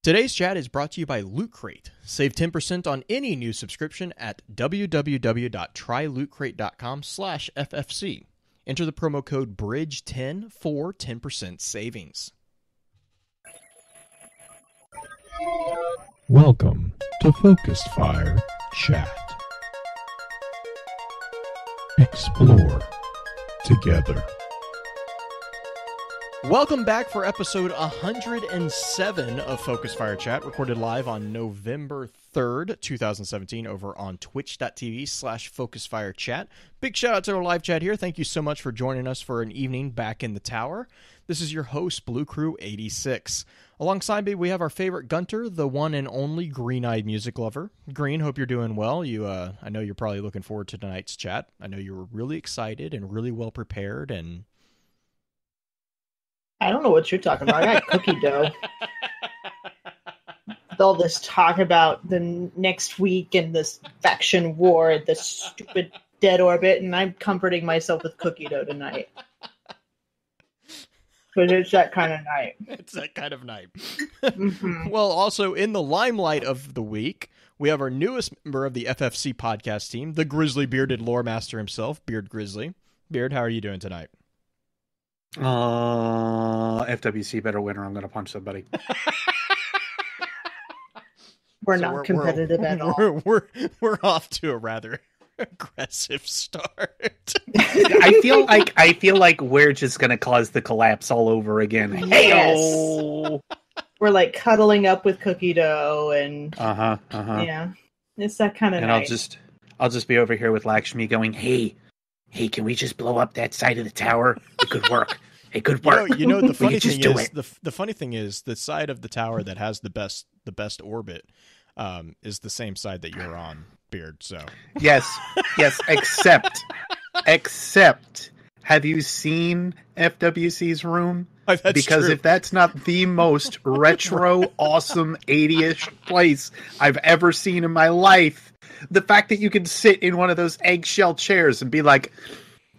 Today's chat is brought to you by Loot Crate. Save 10% on any new subscription at www.trylootcrate.com/FFC. Enter the promo code BRIDGE10 for 10% savings. Welcome to Focus Fire Chat. Explore together. Welcome back for episode 107 of Focus Fire Chat, recorded live on November 3rd, 2017, over on twitch.tv/FocusFireChat. Big shout out to our live chat here. Thank you so much for joining us for an evening back in the tower. This is your host, Blue Crew 86. Alongside me, we have our favorite Gunter, the one and only green-eyed music lover. Green, hope you're doing well. I know you're probably looking forward to tonight's chat. I know you were really excited and really well prepared, and I don't know what you're talking about. I got cookie dough. With all this talk about the next week and this faction war and this stupid dead orbit, and I'm comforting myself with cookie dough tonight. But it's that kind of night. It's that kind of night. Mm-hmm. Well, also in the limelight of the week, we have our newest member of the FFC podcast team, the grizzly bearded lore master himself, Beard Grizzly. Beard, how are you doing tonight? FWC better win or I'm going to punch somebody. We're not competitive at all. We're off to a rather aggressive start. I feel like we're just going to cause the collapse all over again. Yes. We're like cuddling up with cookie dough and yeah, it's that kind of night. I'll just be over here with Lakshmi going, hey, can we just blow up that side of the tower? It could work. It could work. You know the funny thing is the funny thing is the side of the tower that has the best orbit is the same side that you're on, Beard. So yes, except have you seen FWC's room? Because true. If that's not the most retro, awesome 80-ish place I've ever seen in my life, the fact that you can sit in one of those eggshell chairs and be like,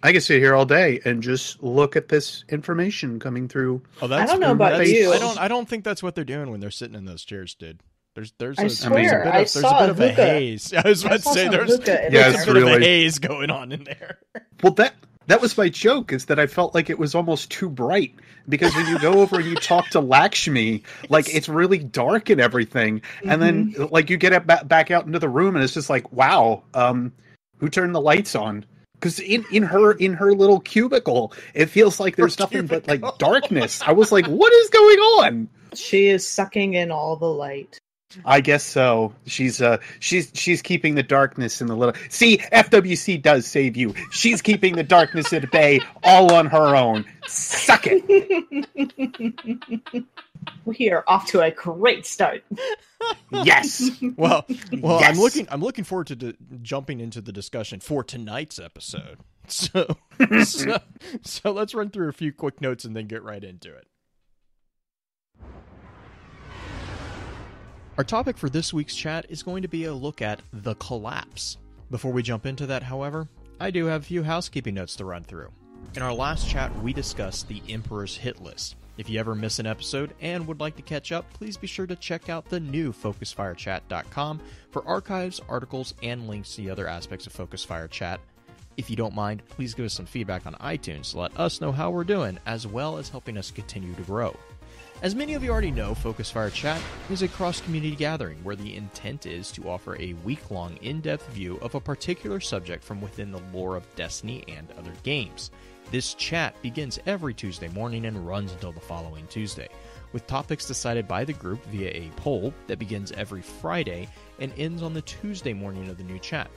I can sit here all day and just look at this information coming through. Oh, that's I don't know about you. I don't think that's what they're doing when they're sitting in those chairs, dude. There's a bit of a haze. I was about to say there's a bit of a haze going on in there. Well, that was my joke, is that I felt like it was almost too bright, because when you go over and you talk to Lakshmi, like, it's really dark and everything, and then like you get back out into the room and it's just like, wow, who turned the lights on? Because in her little cubicle, it feels like there's nothing but like darkness. I was like, what is going on? She is sucking in all the light. I guess so. She's keeping the darkness in the little. See, FWC does save you. She's keeping the darkness at bay, all on her own. Suck it. We are off to a great start. Yes. Well, yes. I'm looking forward to jumping into the discussion for tonight's episode. So let's run through a few quick notes and then get right into it. Our topic for this week's chat is going to be a look at the collapse. Before we jump into that, however, I do have a few housekeeping notes to run through. In our last chat, we discussed the Emperor's hit list. If you ever miss an episode and would like to catch up, please be sure to check out the new FocusFireChat.com for archives, articles, and links to the other aspects of Focus Fire Chat. If you don't mind, please give us some feedback on iTunes to let us know how we're doing, as well as helping us continue to grow. As many of you already know, Focus Fire Chat is a cross-community gathering where the intent is to offer a week-long, in-depth view of a particular subject from within the lore of Destiny and other games. This chat begins every Tuesday morning and runs until the following Tuesday, with topics decided by the group via a poll that begins every Friday and ends on the Tuesday morning of the new chat.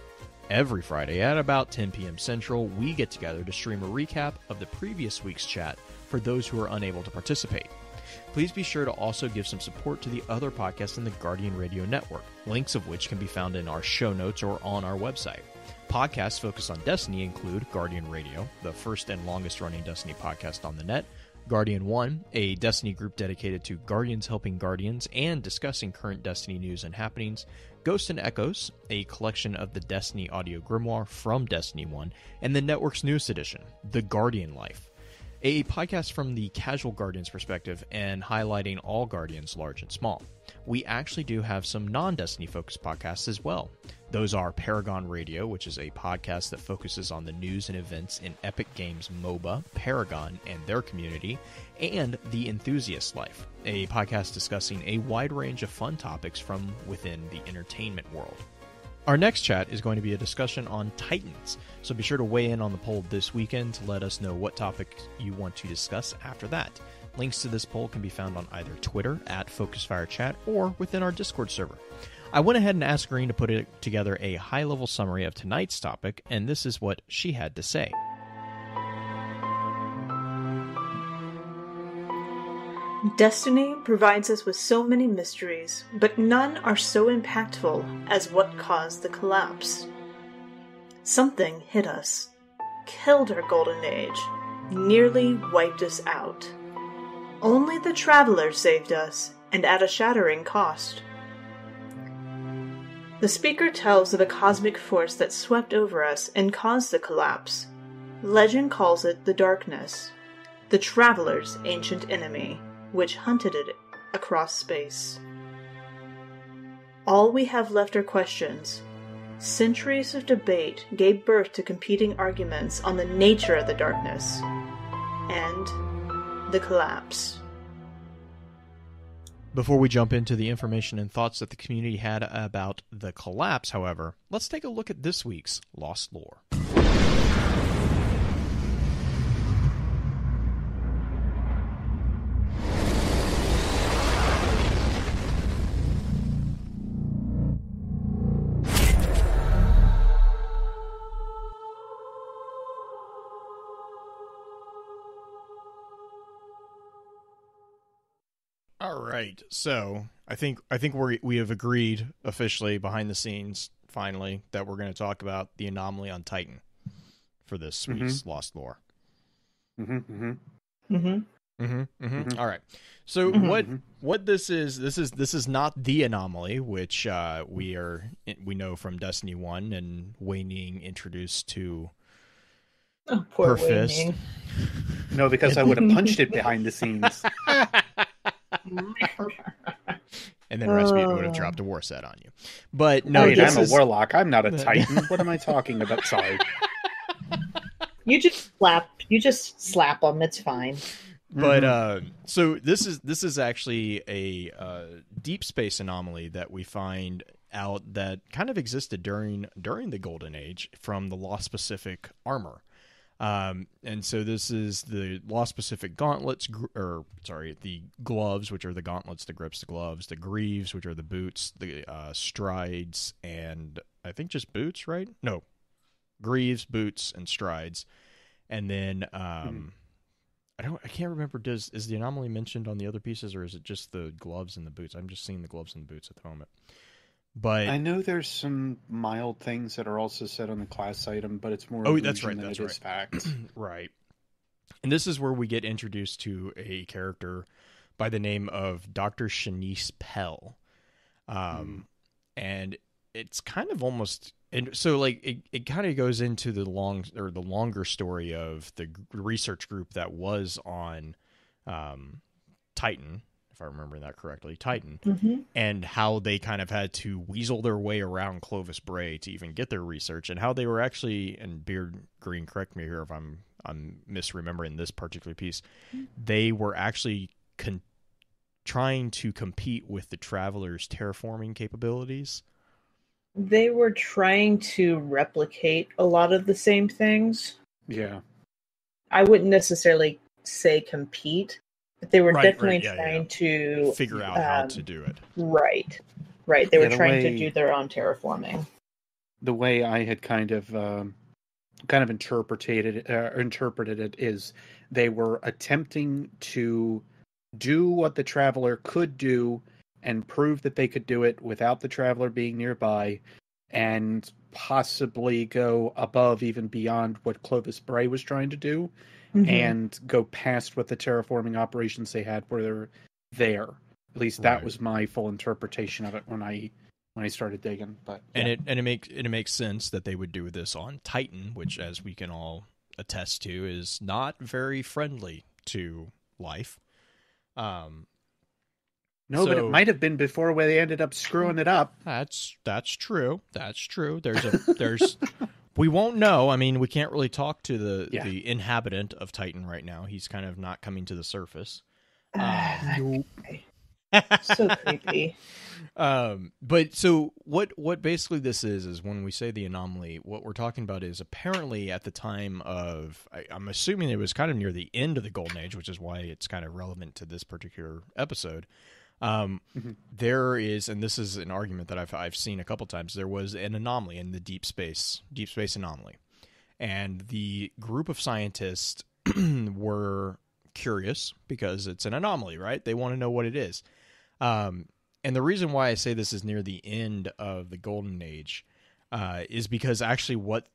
Every Friday at about 10 p.m. Central, we get together to stream a recap of the previous week's chat for those who are unable to participate. Please be sure to also give some support to the other podcasts in the Guardian Radio Network, links of which can be found in our show notes or on our website. Podcasts focused on Destiny include Guardian Radio, the first and longest-running Destiny podcast on the net, Guardian 1, a Destiny group dedicated to Guardians helping Guardians and discussing current Destiny news and happenings, Ghosts and Echoes, a collection of the Destiny audio grimoire from Destiny 1, and the network's newest edition, The Guardian Life, a podcast from the casual Guardians perspective and highlighting all Guardians, large and small. we actually do have some non-Destiny focused podcasts as well. Those are Paragon Radio, which is a podcast that focuses on the news and events in Epic Games MOBA, Paragon, and their community, and The Enthusiast Life, a podcast discussing a wide range of fun topics from within the entertainment world. Our next chat is going to be a discussion on Titans, so be sure to weigh in on the poll this weekend to let us know what topic you want to discuss after that. Links to this poll can be found on either Twitter at FocusFireChat or within our Discord server. I went ahead and asked Green to put together a high-level summary of tonight's topic, and this is what she had to say. Destiny provides us with so many mysteries, but none are so impactful as what caused the collapse. Something hit us, killed our golden age, nearly wiped us out. Only the Traveler saved us, and at a shattering cost. The speaker tells of a cosmic force that swept over us and caused the collapse. Legend calls it the Darkness, the Traveler's ancient enemy, which hunted it across space. All we have left are questions. Centuries of debate gave birth to competing arguments on the nature of the darkness and the collapse. Before we jump into the information and thoughts that the community had about the collapse, however, let's take a look at this week's Lost Lore. All right, so I think we have agreed officially behind the scenes, finally, that we're going to talk about the anomaly on Titan for this week's Lost Lore. All right. So what this is not the anomaly, which we know from Destiny 1 and Wayne introduced to Poor her fist. Wayne. No, because I would have punched it behind the scenes. And then Rasputin would have dropped a war set on you. But no, Wait, I'm a warlock. I'm not a titan. What am I talking about? Sorry. You just slap them. It's fine. But so this is actually a deep space anomaly that we find out that kind of existed during the Golden Age from the Lost Pacific armor. And so this is the Lost Pacific gauntlets, the gloves, which are the gauntlets, the grips, the gloves, the greaves, which are the boots, the strides, and I think just boots, right? No, greaves, boots, and strides. And then I can't remember. Is the anomaly mentioned on the other pieces, or is it just the gloves and the boots? I'm just seeing the gloves and the boots at the moment. But I know there's some mild things that are also said on the class item, but it's more that's right. Than it is fact. Right. And this is where we get introduced to a character by the name of Dr. Shanice Pell. And it's kind of almost, and so like it kind of goes into the longer story of the research group that was on Titan, if I remember that correctly, Titan, and how they kind of had to weasel their way around Clovis Bray to even get their research, and how they were actually, and Beard Green, correct me here if I'm misremembering this particular piece, they were actually trying to compete with the Traveler's terraforming capabilities. They were trying to replicate a lot of the same things. Yeah. I wouldn't necessarily say compete, but they were definitely trying to figure out how to do it. Right. They were trying to do their own terraforming. The way I had kind of interpreted it is they were attempting to do what the Traveler could do and prove that they could do it without the Traveler being nearby, and possibly go above, even beyond what Clovis Bray was trying to do, and go past what the terraforming operations they had were there. At least that was my full interpretation of it when I started digging. But yeah. And it makes sense that they would do this on Titan, which, as we can all attest to, is not very friendly to life. No, but it So- might have been before where they ended up screwing it up. That's true. That's true. There's we won't know. I mean, we can't really talk to the inhabitant of Titan right now. He's kind of not coming to the surface. So creepy. But so what basically this is when we say the anomaly, what we're talking about is apparently at the time of, I'm assuming it was kind of near the end of the Golden Age, which is why it's kind of relevant to this particular episode. There is, and this is an argument that I've seen a couple times, there was an anomaly in the deep space anomaly. And the group of scientists were curious because it's an anomaly, right? They want to know what it is. And the reason why I say this is near the end of the Golden Age is because actually what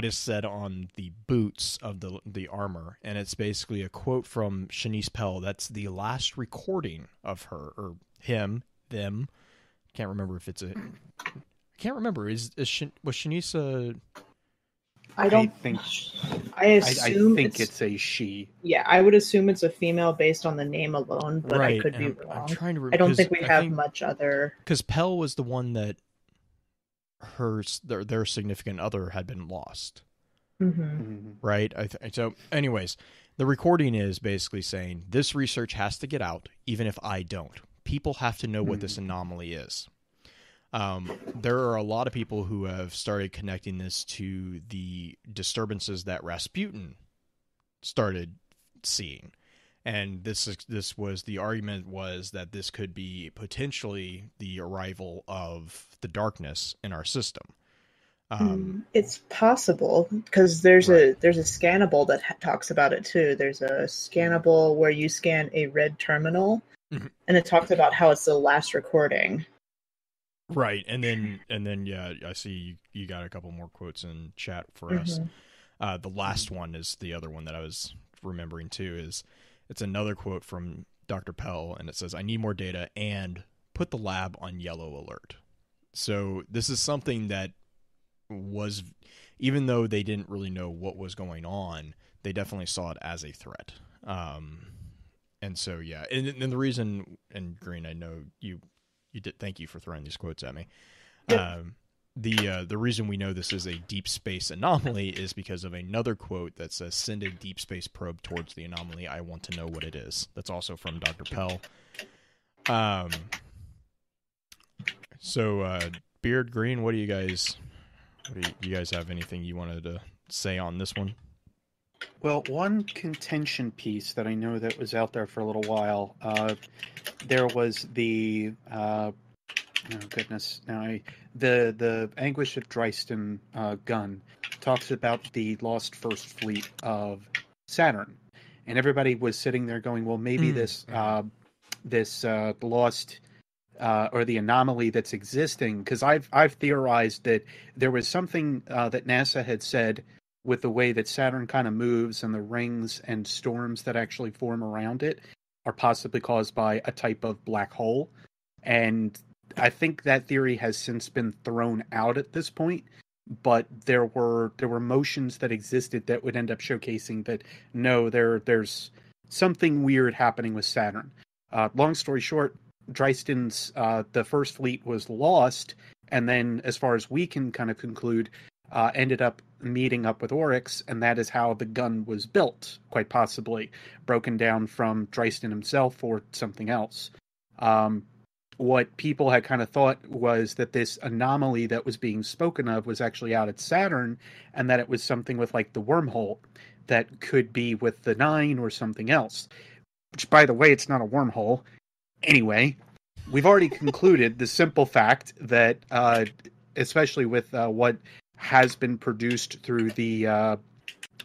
is said on the boots of the armor, and it's basically a quote from Shanice Pell. That's the last recording of her or him, them. Can't remember if it's a. I can't remember. Was Shanice a? I think it's a she. Yeah, I would assume it's a female based on the name alone, but right, I could be I'm wrong. trying to I don't think we have much other. Because Pell was the one that their significant other had been lost. Right? So anyways, the recording is basically saying this research has to get out, even if I don't. People have to know what this anomaly is. There are a lot of people who have started connecting this to the disturbances that Rasputin started seeing. And this was the argument was that this could be potentially the arrival of the darkness in our system. It's possible because there's a scannable that talks about it too. There's a scannable where you scan a red terminal, and it talks about how it's the last recording. Right, and then yeah, I see you got a couple more quotes in chat for us. The last one is the other one that I was remembering too. It's another quote from Dr. Pell, and it says, "I need more data and put the lab on yellow alert." So this is something that was, even though they didn't really know what was going on, they definitely saw it as a threat. And so yeah, and the reason, and Green, I know you did. Thank you for throwing these quotes at me. Yep. The reason we know this is a deep space anomaly is because of another quote that says, "Send a deep space probe towards the anomaly. I want to know what it is." That's also from Dr. Pell. So Beard, Green, what do you guys have anything you wanted to say on this one? Well, one contention piece that I know that was out there for a little while, there was the oh goodness, now the Anguish of Dryston gun talks about the lost first fleet of Saturn, and everybody was sitting there going, well, maybe this lost or the anomaly that's existing, because I've theorized that there was something that NASA had said with the way that Saturn kind of moves and the rings and storms that actually form around it are possibly caused by a type of black hole. And I think that theory has since been thrown out at this point, but there were motions that existed that would end up showcasing that no, there's something weird happening with Saturn. Long story short, Dryston's the first fleet was lost, and then as far as we can kind of conclude, ended up meeting up with Oryx, and that is how the gun was built, quite possibly broken down from Dryston himself or something else. What people had kind of thought was that this anomaly that was being spoken of was actually out at Saturn, and that it was something with like the wormhole that could be with the 9 or something else, which, by the way, it's not a wormhole. Anyway, we've already concluded the simple fact that, especially with what has been produced through the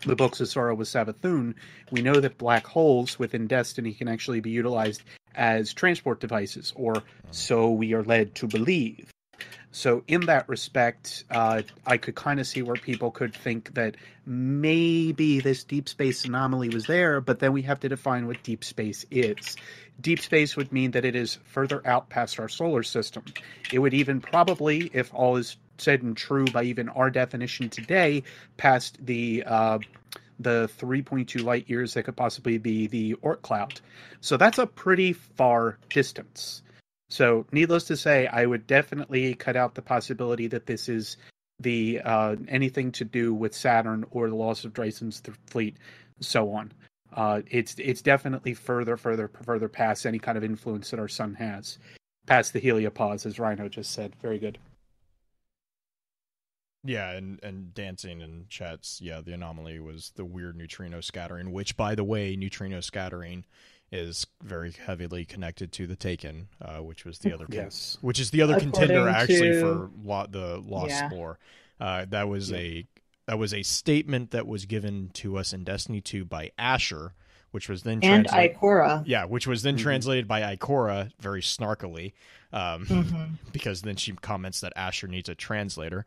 Books of Sorrow with Savathun, we know that black holes within Destiny can actually be utilized as transport devices, or so we are led to believe. So in that respect, I could kind of see where people could think that maybe this deep space anomaly was there, but then we have to define what deep space is. Deep space would mean that it is further out past our solar system. It would even probably, if all is said and true by even our definition today, past the 3.2 light years that could possibly be the Oort cloud. So that's a pretty far distance. So, needless to say, I would definitely cut out the possibility that this is the anything to do with Saturn or the loss of Dryson's fleet, so on. It's definitely further past any kind of influence that our sun has, past the heliopause, as Rhino just said. Very good. Yeah, and dancing in chats, yeah, the anomaly was the weird neutrino scattering, which, by the way, neutrino scattering is very heavily connected to the Taken, which was the other which is the other contender actually for the Lost Spore. That was a statement that was given to us in Destiny 2 by Asher, which was then Ikora. Yeah, which was then translated by Ikora very snarkily, because then she comments that Asher needs a translator.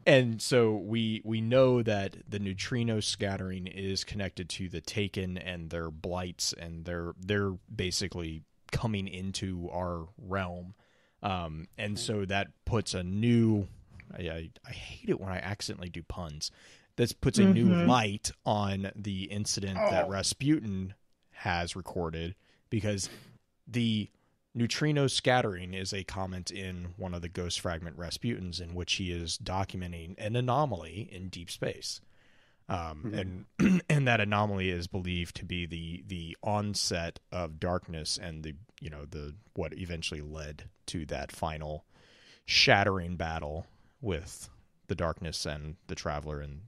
And so we know that the neutrino scattering is connected to the Taken and their blights, and they're basically coming into our realm. And so that puts a new, I hate it when I accidentally do puns. This puts a new light on the incident that Rasputin has recorded, because the neutrino scattering is a comment in one of the Ghost Fragment Rasputins in which he is documenting an anomaly in deep space. And that anomaly is believed to be the onset of darkness and the what eventually led to that final shattering battle with the darkness and the Traveler, and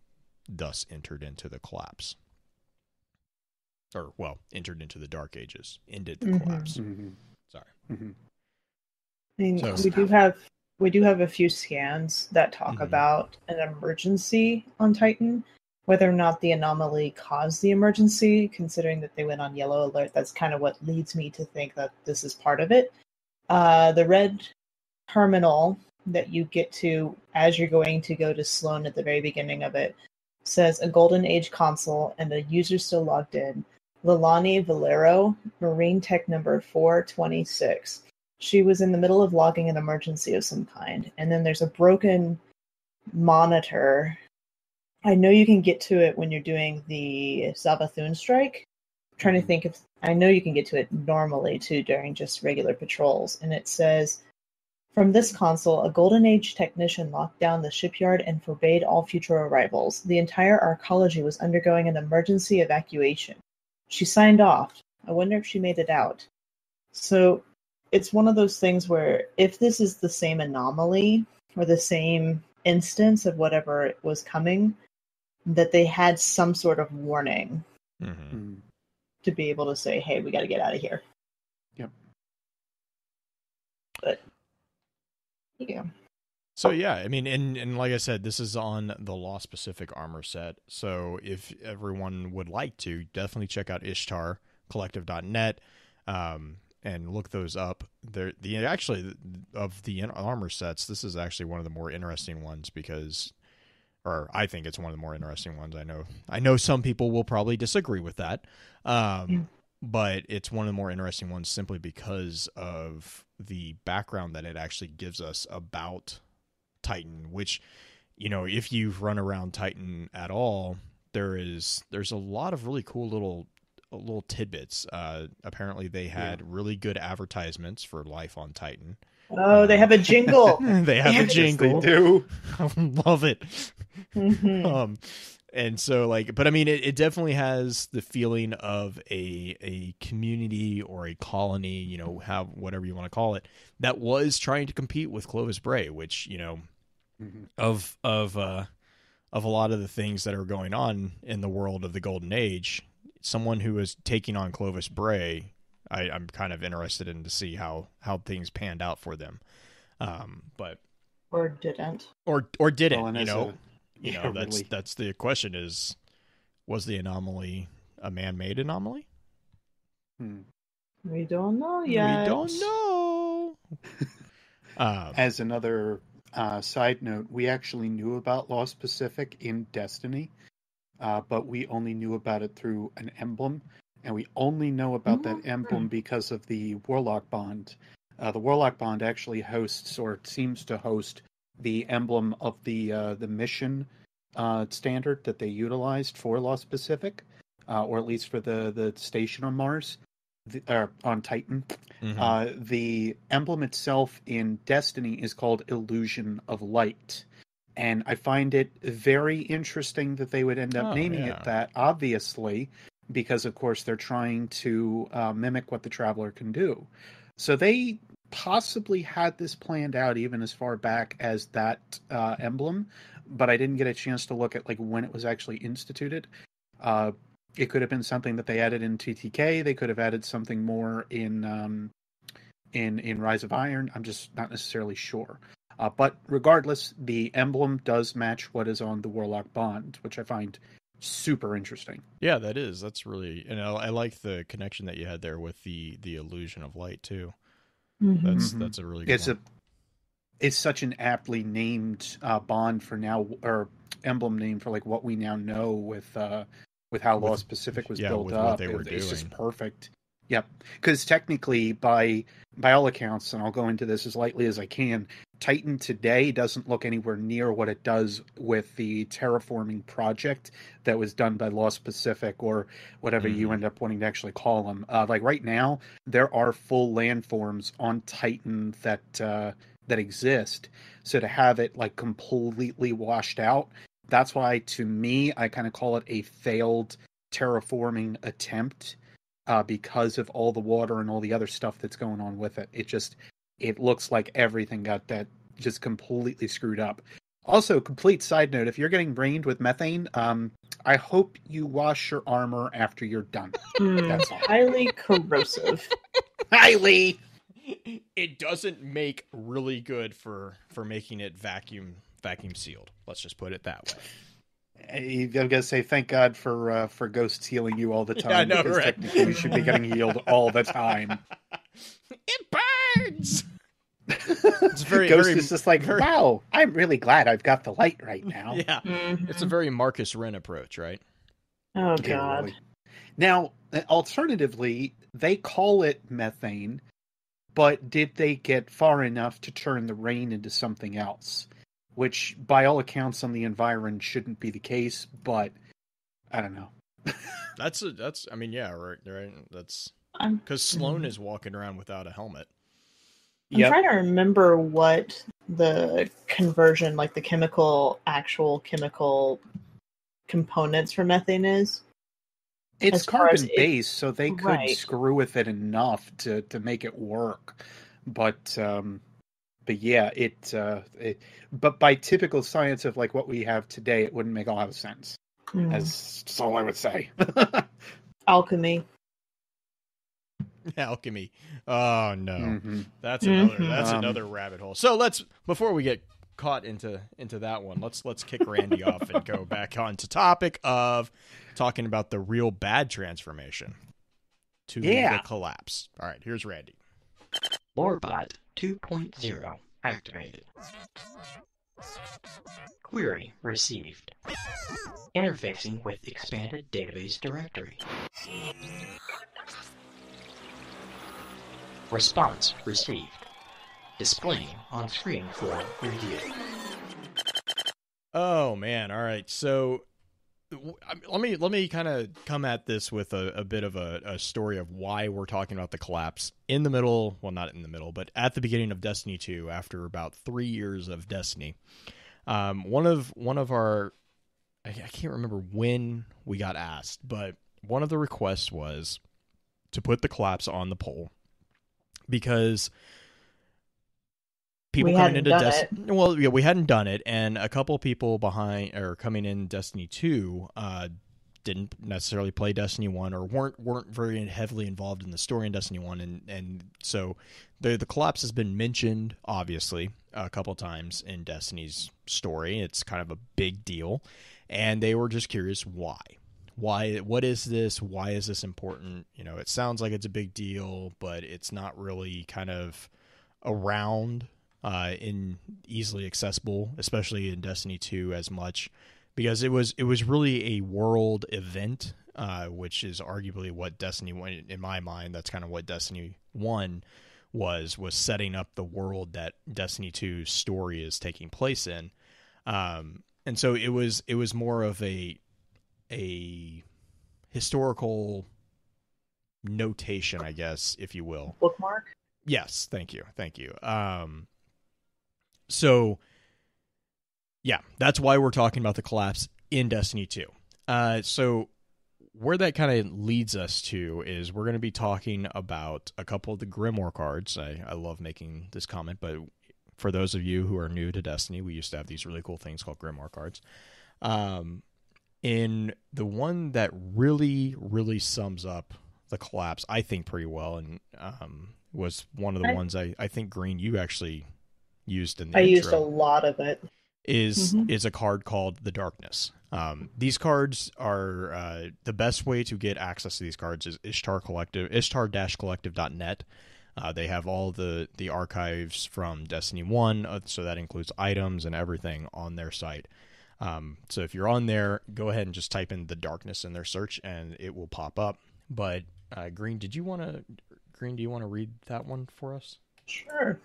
thus entered into the collapse. Or, well, entered into the Dark Ages, ended the collapse. Sorry. I mean, so, we do have a few scans that talk about an emergency on Titan. Whether or not the anomaly caused the emergency, considering that they went on yellow alert, that's kind of what leads me to think that this is part of it. The red terminal that you get to as you're going to go to Sloan at the very beginning of it says a Golden Age console and a user still logged in. Lilani Valero, Marine Tech number 426. She was in the middle of logging an emergency of some kind. And then there's a broken monitor. I know you can get to it when you're doing the Savathun strike. I'm trying to think if I know you can get to it normally too during just regular patrols. And it says, from this console, a Golden Age technician locked down the shipyard and forbade all future arrivals. The entire arcology was undergoing an emergency evacuation. She signed off. I wonder if she made it out. So it's one of those things where if this is the same anomaly or the same instance of whatever was coming, that they had some sort of warning to be able to say, hey, we got to get out of here. Yep. But, yeah. So, yeah, I mean, and like I said, this is on the Lost Pacific armor set. So if everyone would like to, definitely check out ishtarcollective.net and look those up. Actually, of the armor sets, this is actually one of the more interesting ones because, or I think it's one of the more interesting ones. I know some people will probably disagree with that, but it's one of the more interesting ones simply because of the background that it actually gives us about Titan, which, if you've run around Titan at all, there's a lot of really cool little tidbits. Apparently they had really good advertisements for life on Titan. Oh, they have a jingle. They have a jingle. They do. I love it. And so but I mean, it definitely has the feeling of a community or a colony, have whatever you want to call it, that was trying to compete with Clovis Bray, which, of a lot of the things that are going on in the world of the Golden Age, someone who is taking on Clovis Bray, I'm kind of interested in to see how things panned out for them. But or didn't. Or didn't, well, that's the question is, was the anomaly a man-made anomaly? We don't know yet. We don't know. As another side note, we actually knew about Lost Pacific in Destiny, but we only knew about it through an emblem, and we only know about that emblem because of the Warlock Bond. The Warlock Bond actually hosts, or seems to host, the emblem of the mission standard that they utilized for Lost Pacific, or at least for the station on Mars. on Titan. Mm-hmm. The emblem itself in Destiny is called Illusion of Light. And I find it very interesting that they would end up naming it that, obviously, because, of course, they're trying to mimic what the Traveler can do. So they possibly had this planned out even as far back as that emblem, but I didn't get a chance to look at like when it was actually instituted. It could have been something that they added in TTK. They could have added something more in Rise of Iron. I'm just not necessarily sure. But regardless, the emblem does match what is on the Warlock Bond, which I find super interesting. Yeah, that is. That's really, and I like the connection that you had there with the Illusion of Light too. Mm-hmm. That's a really good one. It's such an aptly named bond for now, or emblem name for like what we now know with how Lost Pacific was built up. What they were doing. It's just perfect. Yep, because technically, by all accounts, and I'll go into this as lightly as I can, Titan today doesn't look anywhere near what it does with the terraforming project that was done by Lost Pacific, or whatever you end up wanting to actually call them. Like right now, there are full landforms on Titan that exist. So to have it like completely washed out, that's why to me I kind of call it a failed terraforming attempt. Because of all the water and all the other stuff that's going on with it. It looks like everything got that just completely screwed up. Also, complete side note, if you're getting brained with methane, I hope you wash your armor after you're done. That's all. Highly corrosive. Highly! It doesn't make really good for making it vacuum sealed. Let's just put it that way. I'm gonna say thank God for ghosts healing you all the time. Yeah, I know, because right? Technically, you should be getting healed all the time. It burns. It's very Ghost very, is just like, wow, I'm really glad I've got the light right now. Yeah, it's a very Marcus Wren approach, right? Oh Yeah, God. really. Now, alternatively, they call it methane, but did they get far enough to turn the rain into something else? Which, by all accounts, on the environment shouldn't be the case, but I don't know. I mean, yeah, right. That's because Sloane is walking around without a helmet. I'm trying to remember what the conversion, like the actual chemical components for methane is. It's as far as carbon-based, so they could right. screw with it enough to make it work. But yeah, but by typical science of like what we have today, it wouldn't make a lot of sense. That's all I would say. Alchemy. Alchemy. Oh no, Mm-hmm. that's another rabbit hole. So before we get caught into that one, let's kick Randy off and go back onto topic of talking about the real bad transformation to the collapse. All right, here's Randy. Lorebot 2.0 activated. Query received. Interfacing with expanded database directory. Response received. Displaying on screen for review. Oh man, all right. So let me kind of come at this with a bit of a story of why we're talking about the collapse in the middle. Well, not in the middle, but at the beginning of Destiny 2, after about 3 years of Destiny. One of our, I can't remember when we got asked, but one of the requests was to put the collapse on the poll because people coming into Destiny, well, yeah, we hadn't done it, and a couple people coming in Destiny 2 didn't necessarily play Destiny 1 or weren't very heavily involved in the story in Destiny 1, and so the collapse has been mentioned obviously a couple times in Destiny's story. It's kind of a big deal, and they were just curious why. What is this? Why is this important? You know, it sounds like it's a big deal, but it's not really kind of around in easily accessible, especially in Destiny 2 as much, because it was really a world event, which is arguably what Destiny 1, in my mind, that's kind of what Destiny 1 was setting up the world that Destiny 2's story is taking place in. And so it was more of a historical notation, I guess, if you will. Bookmark? Yes, thank you. So, yeah, that's why we're talking about the collapse in Destiny 2. So, where that kind of leads us to is we're going to be talking about a couple of the Grimoire cards. I love making this comment, but for those of you who are new to Destiny, we used to have these really cool things called Grimoire cards. In the one that really, really sums up the collapse, I think, pretty well, and was one of the ones I think, Green, you actually used in the intro. Used a lot of it. Is a card called the Darkness. These cards are the best way to get access to these cards is ishtar-collective.net. They have all the archives from Destiny 1, so that includes items and everything on their site. So if you're on there, go ahead and just type in the Darkness in their search, and it will pop up. But Green, do you want to read that one for us? Sure.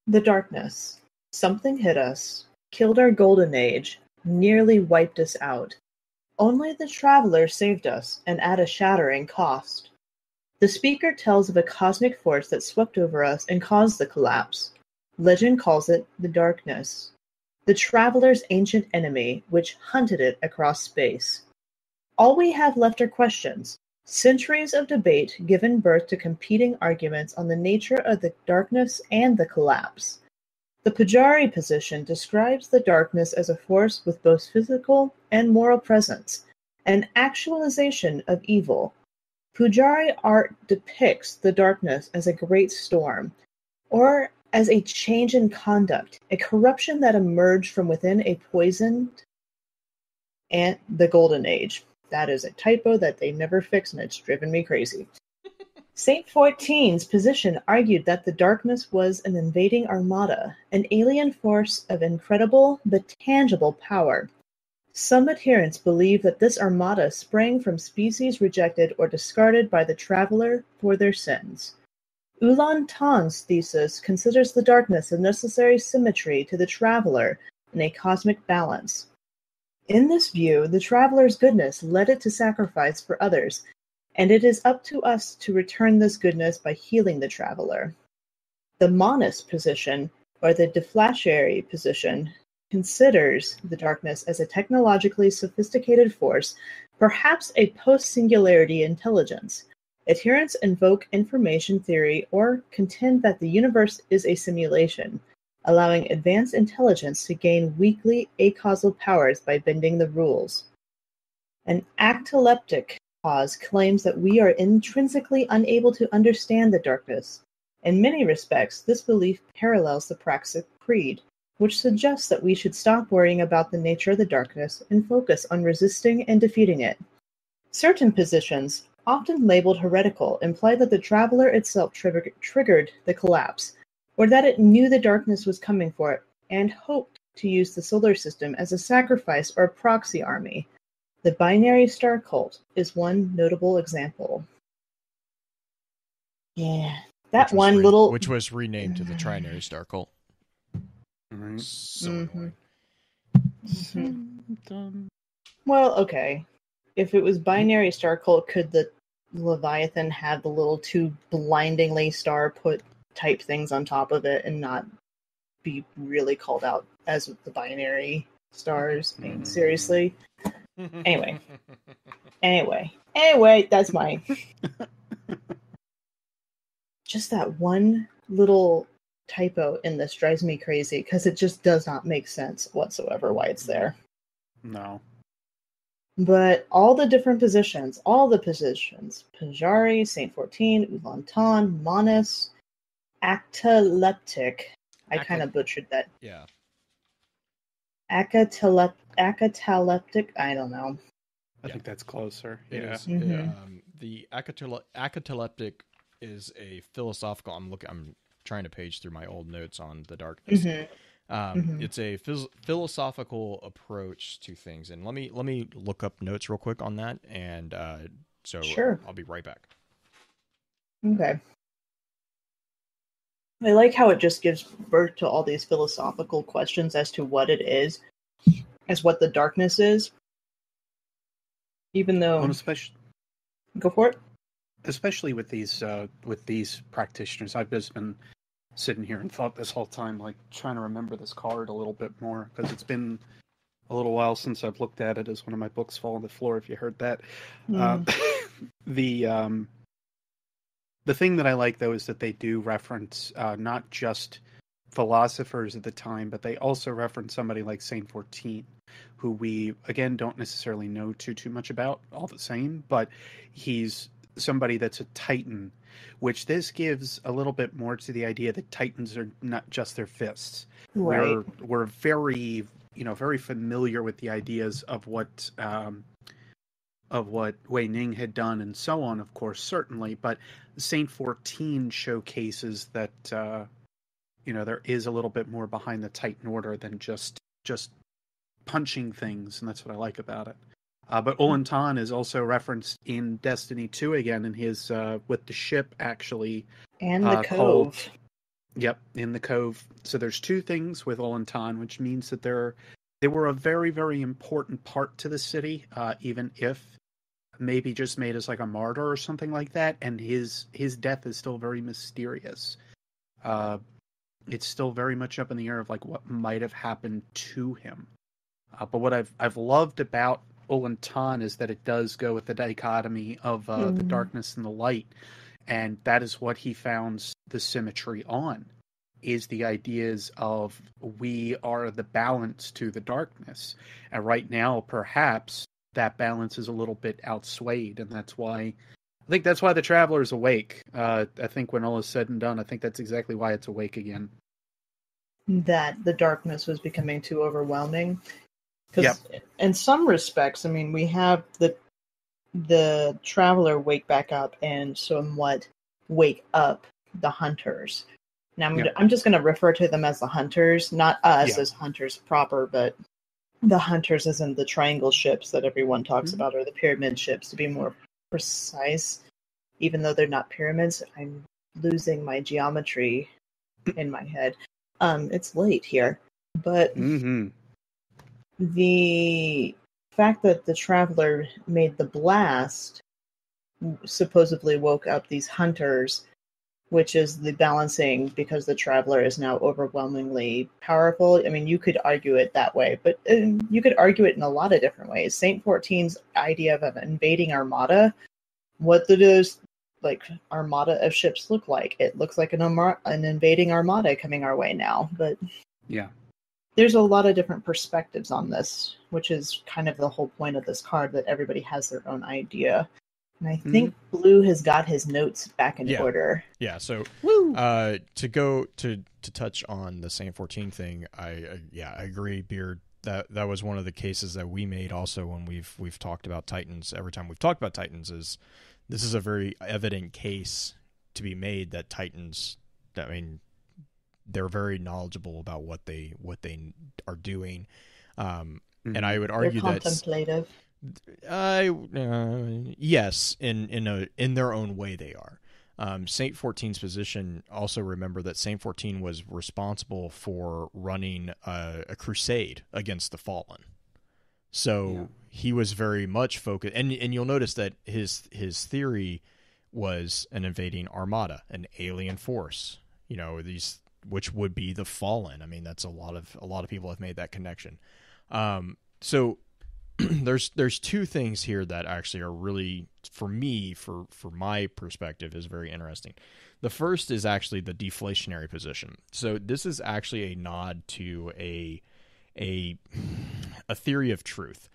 The Darkness. Something hit us, killed our golden age, nearly wiped us out. Only the Traveler saved us, and at a shattering cost. The speaker tells of a cosmic force that swept over us and caused the collapse. Legend calls it the Darkness, the Traveler's ancient enemy, which hunted it across space. All we have left are questions, centuries of debate given birth to competing arguments on the nature of the Darkness and the collapse. The Pujari position describes the Darkness as a force with both physical and moral presence, an actualization of evil. Pujari art depicts the Darkness as a great storm, or as a change in conduct, a corruption that emerged from within a poisoned and the Golden Age. That is a typo that they never fixed, and it's driven me crazy. Saint 14's position argued that the Darkness was an invading armada, an alien force of incredible but tangible power. Some adherents believe that this armada sprang from species rejected or discarded by the Traveler for their sins. Ulan Tan's thesis considers the Darkness a necessary symmetry to the Traveler in a cosmic balance. In this view, the Traveler's goodness led it to sacrifice for others, and it is up to us to return this goodness by healing the Traveler. The monist position, or the deflationary position, considers the Darkness as a technologically sophisticated force, perhaps a post-singularity intelligence. Adherents invoke information theory or contend that the universe is a simulation, allowing advanced intelligence to gain weakly acausal powers by bending the rules. An actileptic cause claims that we are intrinsically unable to understand the Darkness. In many respects, this belief parallels the Praxic Creed, which suggests that we should stop worrying about the nature of the Darkness and focus on resisting and defeating it. Certain positions, often labeled heretical, imply that the Traveler itself triggered the collapse, or that it knew the Darkness was coming for it and hoped to use the solar system as a sacrifice or a proxy army. The binary star cult is one notable example. Yeah, which was renamed to the Trinary Star Cult. So annoying. Well, okay. If it was binary star cult, could the Leviathan have the little two blindingly star put type things on top of it and not be really called out as the binary stars? I mean, seriously. Anyway, that's my... Just that one little typo in this drives me crazy because it just does not make sense whatsoever why it's there. No. But all the positions, Pujari, Saint 14, Ulantan, Monis, Actaleptic. I kind of butchered that. Yeah. Acataleptic, I don't know. I think that's closer. Yeah. The acataleptic is a philosophical. I'm trying to page through my old notes on the Darkness. It's a philosophical approach to things, and let me look up notes real quick on that, and Sure. I'll be right back. Okay. I like how it just gives birth to all these philosophical questions as to what it is, as what the Darkness is. Even though... Especially, Go for it. especially with these practitioners. I've just been sitting here and thought this whole time, like trying to remember this card a little bit more, because it's been a little while since I've looked at it, as one of my books fall on the floor, if you heard that. The thing that I like, though, is that they do reference not just philosophers at the time, but they also reference somebody like Saint 14, who we, again, don't necessarily know too much about all the same, but he's somebody that's a Titan, which this gives a little bit more to the idea that Titans are not just their fists. Right. We're very, very familiar with the ideas of what Wei Ning had done and so on, of course, certainly, but Saint 14 showcases that, there is a little bit more behind the Titan Order than just punching things, and that's what I like about it. But Olentan is also referenced in Destiny 2 again, in his with the ship, actually. And the Cove. Yep, in the Cove. So there's two things with Olentan, which means that they were a very, very important part to the city, even if maybe just made as like a martyr or something like that, and his death is still very mysterious. It's still very much up in the air of like what might have happened to him. But what I've loved about Olentan is that it does go with the dichotomy of the darkness and the light, and that is what he founds the symmetry on, is the ideas of we are the balance to the darkness, and right now perhaps that balance is a little bit outswayed, and that's why the Traveler is awake. I think when all is said and done, I think that's exactly why it's awake again. That the darkness was becoming too overwhelming. Because in some respects, I mean, we have the Traveler wake back up and somewhat wake up the Hunters. Now, I'm just going to refer to them as the Hunters, not us as Hunters proper, but the Hunters as in the triangle ships that everyone talks about, or the pyramid ships, to be more precise. Even though they're not pyramids, I'm losing my geometry in my head. It's late here, but the fact that the Traveler made the blast supposedly woke up these Hunters, which is the balancing, because the Traveler is now overwhelmingly powerful. I mean, you could argue it that way, but you could argue it in a lot of different ways. Saint 14's idea of an invading armada, what do those armada of ships look like? It looks like an invading armada coming our way now, but there's a lot of different perspectives on this, which is kind of the whole point of this card, that everybody has their own idea. And I think Blue has got his notes back in order. Yeah, so to touch on the Saint 14 thing, I agree, Beard. That was one of the cases that we made also when we've talked about Titans. Every time we've talked about Titans, this is a very evident case to be made that Titans, I mean, they're very knowledgeable about what they are doing, and I would argue that contemplative. Yes, in their own way they are. Saint 14's position, also remember that Saint 14 was responsible for running a crusade against the fallen. So he was very much focused, and you'll notice that his theory was an invading armada, an alien force. These, which would be the fallen. I mean, that's a lot of people have made that connection. So there's two things here that actually are really, for me, for my perspective, is very interesting. The first is actually the deflationary position. So this is actually a nod to a theory of truth.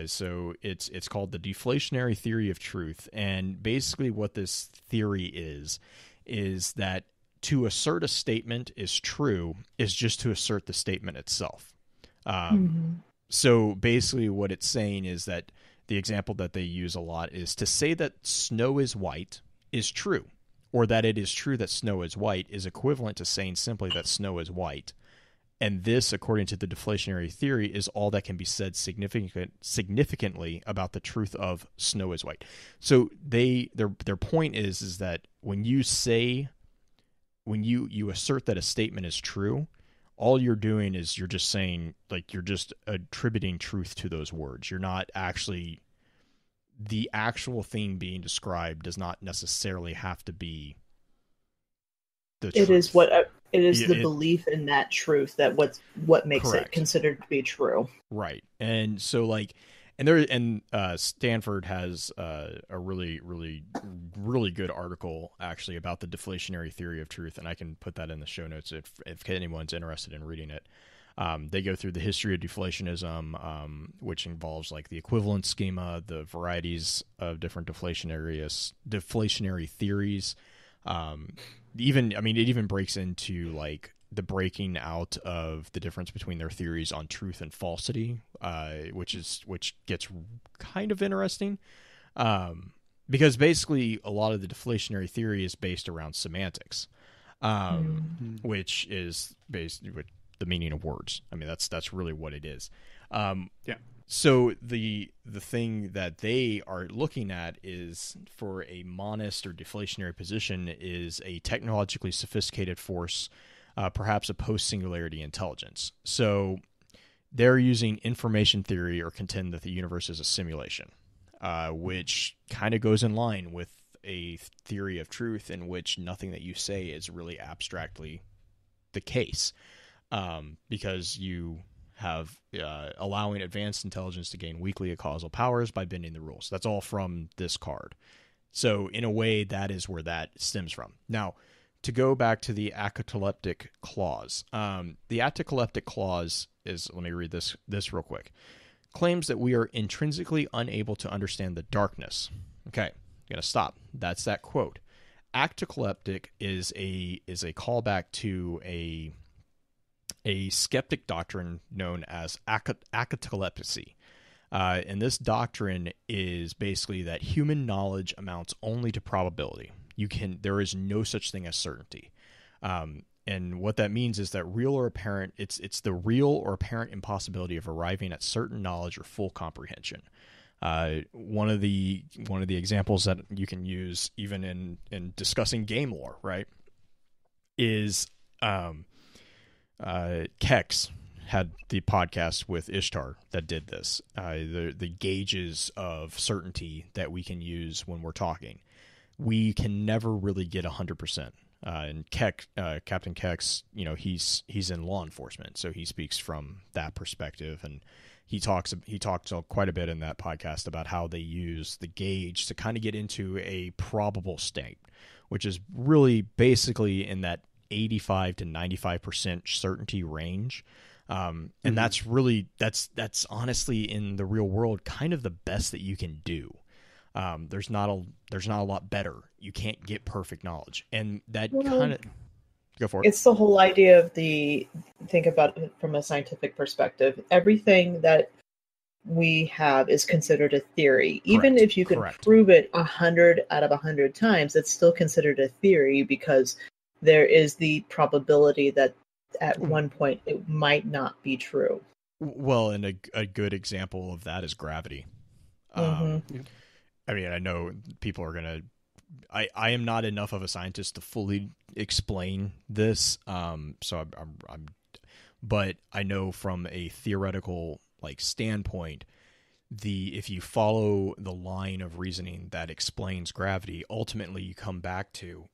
So it's called the deflationary theory of truth, and basically what this theory is that to assert a statement is true is just to assert the statement itself. So basically what it's saying is that the example that they use a lot is to say that snow is white is true, or that it is true that snow is white is equivalent to saying simply that snow is white. And this, according to the deflationary theory, is all that can be said significantly about the truth of snow is white. So their point is that when you assert that a statement is true, all you're doing is you're just saying, like, you're just attributing truth to those words. You're not actually the actual thing being described does not necessarily have to be the truth. It is the belief in that truth that what makes correct. it considered to be true. Right. And so Stanford has a really, really, really good article actually about the deflationary theory of truth, and I can put that in the show notes if anyone's interested in reading it. They go through the history of deflationism, which involves like the equivalence schema, the varieties of different deflationary theories. It even breaks into like the breaking out of the difference between their theories on truth and falsity, which gets kind of interesting, because basically a lot of the deflationary theory is based around semantics, which is based with the meaning of words. I mean, that's really what it is. So the thing that they are looking at is, for a monist or deflationary position, is a technologically sophisticated force, perhaps a post-singularity intelligence. So they're using information theory, or contend that the universe is a simulation, which kind of goes in line with a theory of truth in which nothing that you say is really abstractly the case, because you have allowing advanced intelligence to gain weakly causal powers by bending the rules. That's all from this card. So in a way, that is where that stems from. Now, to go back to the acolyptic clause, the acolyptic clause is, let me read this real quick, claims that we are intrinsically unable to understand the darkness. Okay, I'm going to stop. That's that quote. Acolyptic is a callback to a skeptic doctrine known as acolypsy. And this doctrine is basically that human knowledge amounts only to probability. There is no such thing as certainty. And what that means is that real or apparent, it's the real or apparent impossibility of arriving at certain knowledge or full comprehension. One of the examples that you can use even in discussing game lore, right, is Kex had the podcast with Ishtar that did this. The gauges of certainty that we can use when we're talking, we can never really get 100%. And Captain Kex, he's in law enforcement, so he speaks from that perspective, and he talks quite a bit in that podcast about how they use the gauge to kind of get into a probable state, which is really basically in that 85 to 95% certainty range. And that's honestly, in the real world, kind of the best that you can do. There's not a lot better. You can't get perfect knowledge, and that kind of go for it. It's the whole idea of think about it from a scientific perspective. Everything that we have is considered a theory. Even if you can prove it 100 out of 100 times, it's still considered a theory, because there is the probability that at one point it might not be true. Well, and a good example of that is gravity. I mean, I know people are going to... I am not enough of a scientist to fully explain this, so but I know from a theoretical standpoint, if you follow the line of reasoning that explains gravity, ultimately you come back to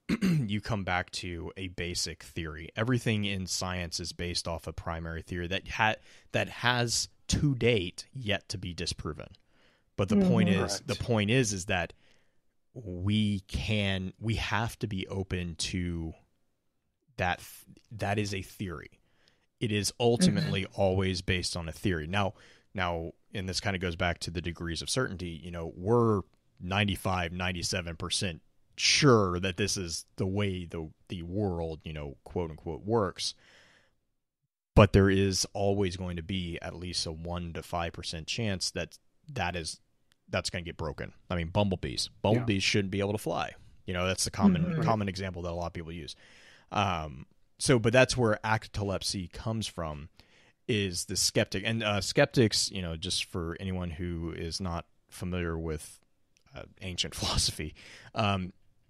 a basic theory. Everything in science is based off a primary theory that has to date yet to be disproven. But the point is that we have to be open to that. That is a theory. It is ultimately always based on a theory. Now, and this kind of goes back to the degrees of certainty. We're 95, 97% sure that this is the way the world, quote unquote, works. But there is always going to be at least a 1 to 5% chance that's going to get broken. I mean, bumblebees shouldn't be able to fly. That's the common example that a lot of people use. But that's where acolypsy comes from, is the skeptic. And skeptics, just for anyone who is not familiar with ancient philosophy,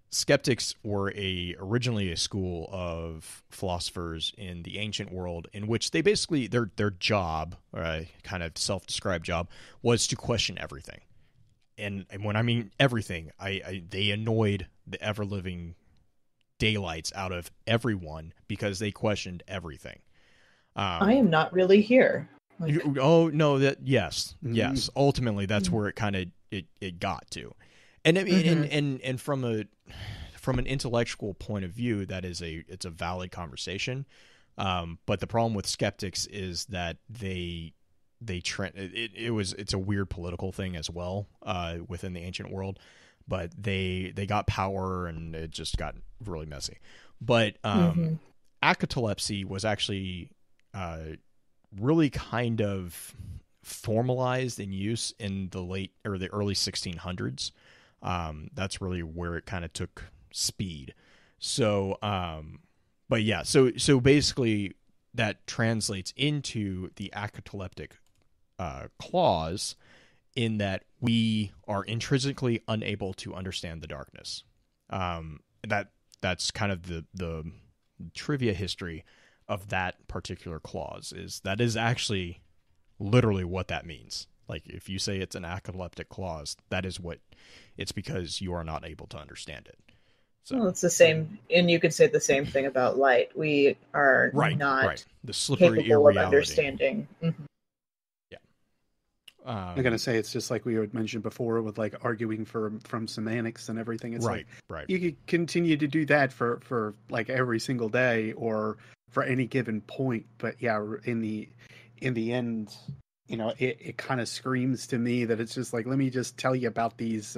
skeptics were originally a school of philosophers in the ancient world, in which they basically, their job, or a kind of self-described job, was to question everything. and when I mean everything, they annoyed the ever living daylights out of everyone because they questioned everything. I am not really here. Like, oh no, yes. Ultimately, that's where it kind of it got to, and I mean, and from an intellectual point of view, it's a valid conversation. But the problem with skeptics is that it's a weird political thing as well within the ancient world, but they got power and it just got really messy. But acatalepsy was actually really kind of formalized in use in the early 1600s. That's really where it kind of took speed. So, but yeah, so basically that translates into the acataleptic clause in that we are intrinsically unable to understand the darkness. That's kind of the trivia history of that particular clause that is actually literally what that means. Like if you say it's an acataleptic clause, that is what it's because you are not able to understand it. So well, it's the same, and you could say the same thing about light. We are not the slippery capable of irreality. understanding. Yeah. I'm gonna say it's just like we had mentioned before with like arguing from semantics and everything. It's right. You could continue to do that for like every single day or for any given point, but yeah, in the end, you know, it kind of screams to me that it's just like, let me just tell you about these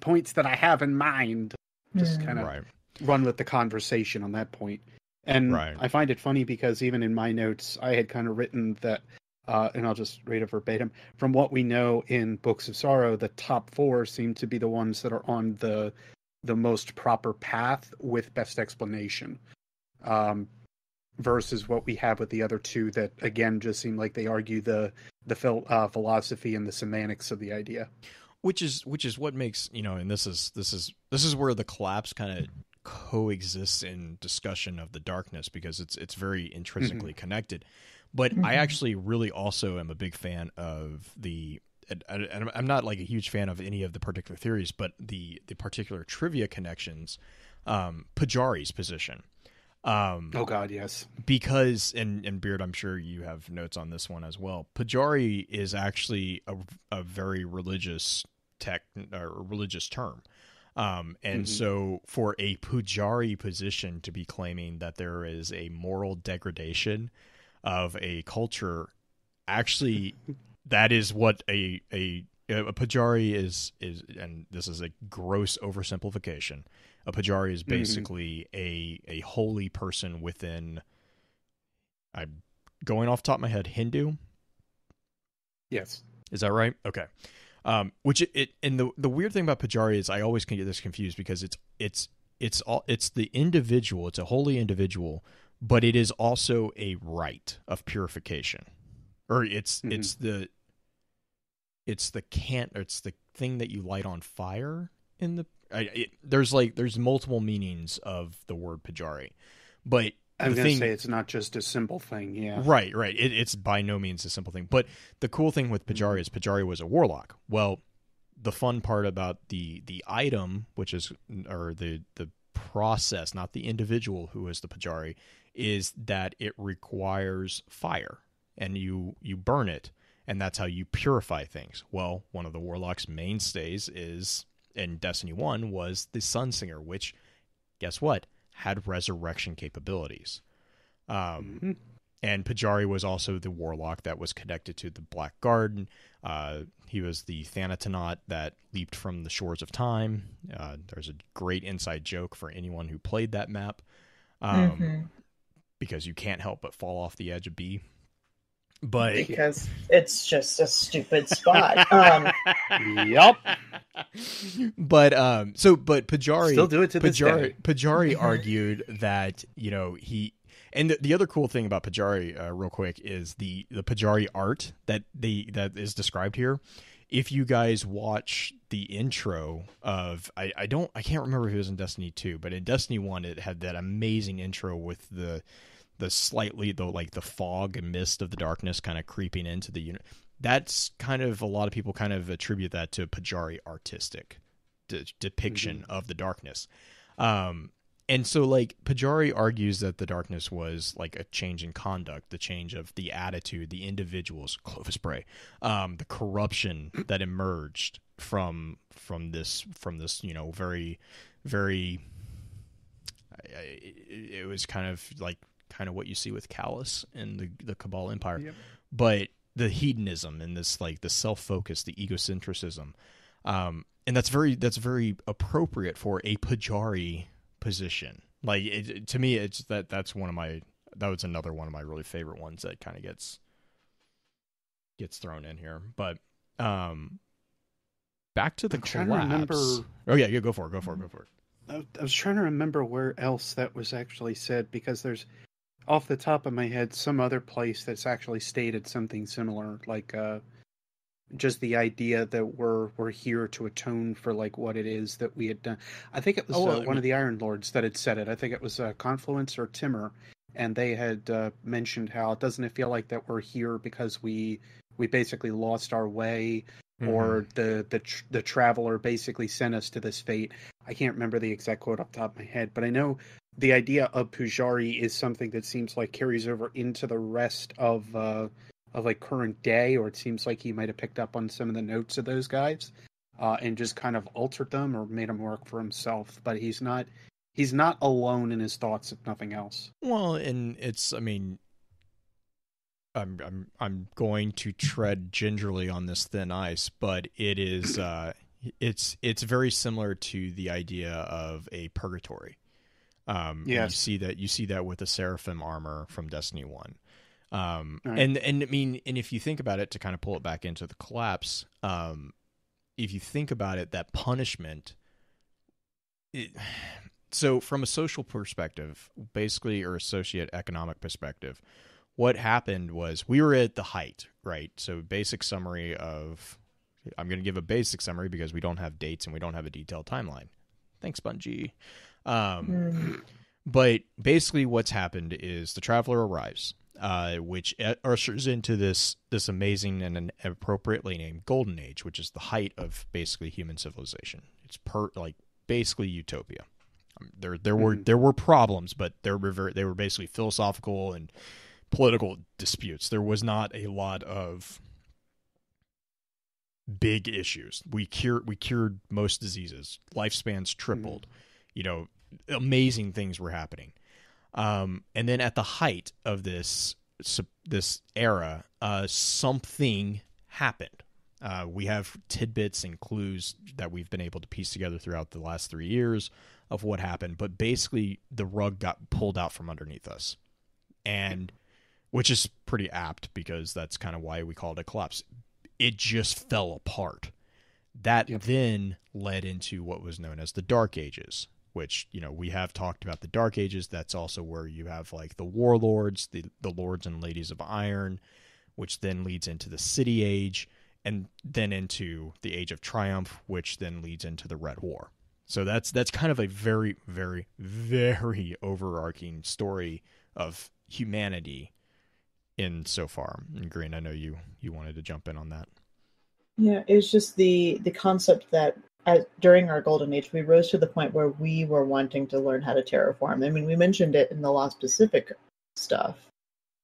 points that I have in mind. Just kind of run with the conversation on that point. And I find it funny because even in my notes, I had kind of written that, and I'll just read it verbatim, from what we know in Books of Sorrow, the top 4 seem to be the ones that are on the most proper path with best explanation, versus what we have with the other 2 that, again, just seem like they argue the philosophy and the semantics of the idea. Which is what makes, you know, and this is where the collapse kind of coexists in discussion of the darkness, because it's very intrinsically connected. But I actually really also am a big fan of and I'm not like a huge fan of any of the particular theories, but the particular trivia connections, Pajari's position. Oh God, yes. Because and Beard, I'm sure you have notes on this one as well. Pajari is actually a very religious religious term. And so for a Pujari position to be claiming that there is a moral degradation of a culture, actually that is what a Pujari is, and this is a gross oversimplification. A Pujari is basically a holy person within, I'm going off the top of my head, Hindu? Yes. Is that right? Okay. Which and the weird thing about Pujari is I always can get this confused because it's the individual, it's a holy individual, but it is also a rite of purification. Or it's the thing that you light on fire in the there's multiple meanings of the word Pujari, but I'm going to say it's not just a simple thing. Yeah, right. It's by no means a simple thing. But the cool thing with Pujari is Pujari was a warlock. Well, the fun part about the item, which is or the process, not the individual who is the Pujari, is that it requires fire, and you burn it, and that's how you purify things. Well, one of the warlock's mainstays is in Destiny 1 was the Sunsinger, which, guess what, had resurrection capabilities. And Pujari was also the warlock that was connected to the Black Guard. He was the Thanatonot that leaped from the shores of time. There's a great inside joke for anyone who played that map, because you can't help but fall off the edge of B. But because it's just a stupid spot. Yep. But Pujari still do it to this day. Pujari argued that, you know, and the other cool thing about Pujari, real quick, is the Pujari art that is described here. If you guys watch the intro of I can't remember if it was in Destiny 2, but in Destiny 1 it had that amazing intro with the fog and mist of the darkness kind of creeping into the unit. that's kind of, a lot of people kind of attribute that to Pajari artistic depiction of the darkness. And so, like, Pajari argues that the darkness was like a change in conduct, the change of the attitude, the individuals, Clovis Bray, the corruption that emerged from this, very, very. It was kind of what you see with Callus in the Cabal Empire, but the hedonism and this, like, the self-focus, the egocentrism, and that's very appropriate for a Pajari position. Like, to me, it's that was another one of my really favorite ones that kind of gets thrown in here. But back to the collapse. Oh yeah, go for it. I was trying to remember where else that was actually said, because there's, off the top of my head, some other place that's actually stated something similar, like just the idea that we're here to atone for, like, what it is that we had done. I think it was one of the Iron Lords that had said it. I think it was Confluence or Timur, and they had mentioned how, doesn't it feel like that we're here because we basically lost our way, or the traveler basically sent us to this fate. I can't remember the exact quote off the top of my head, but I know the idea of Pujari is something that seems like carries over into the rest of like current day, or it seems like he might have picked up on some of the notes of those guys and just kind of altered them or made them work for himself. But he's not alone in his thoughts, if nothing else. Well, and it's, I mean, I'm going to tread gingerly on this thin ice, but it is it's very similar to the idea of a purgatory. Yes. You see that with the Seraphim armor from Destiny 1. Right. And I mean, and if you think about it, to kind of pull it back into the collapse, if you think about it, that punishment, so from a social perspective, basically, or associate economic perspective, what happened was we were at the height, right? So basic summary of, I'm going to give a basic summary because we don't have dates and we don't have a detailed timeline. Thanks, Bungie. But basically what's happened is the Traveler arrives, which ushers into this amazing and an appropriately named Golden Age, which is the height of basically human civilization. It's basically utopia. There were problems, but they were basically philosophical and political disputes. There was not a lot of big issues. We cured most diseases. Lifespans tripled. Amazing things were happening. And then at the height of this era, something happened. We have tidbits and clues that we've been able to piece together throughout the last 3 years of what happened, but basically the rug got pulled out from underneath us, and which is pretty apt because that's kind of why we call it a collapse. It just fell apart. That then led into what was known as the Dark Ages, which, we have talked about the Dark Ages. That's also where you have, like, the warlords, the lords and ladies of iron, which then leads into the City Age, and then into the Age of Triumph, which then leads into the Red War. So that's kind of a very, very, very overarching story of humanity in so far. And Green, I know you wanted to jump in on that. Yeah, it was just the concept that during our Golden Age, we rose to the point where we were wanting to learn how to terraform. I mean, we mentioned it in the Lost Pacific stuff,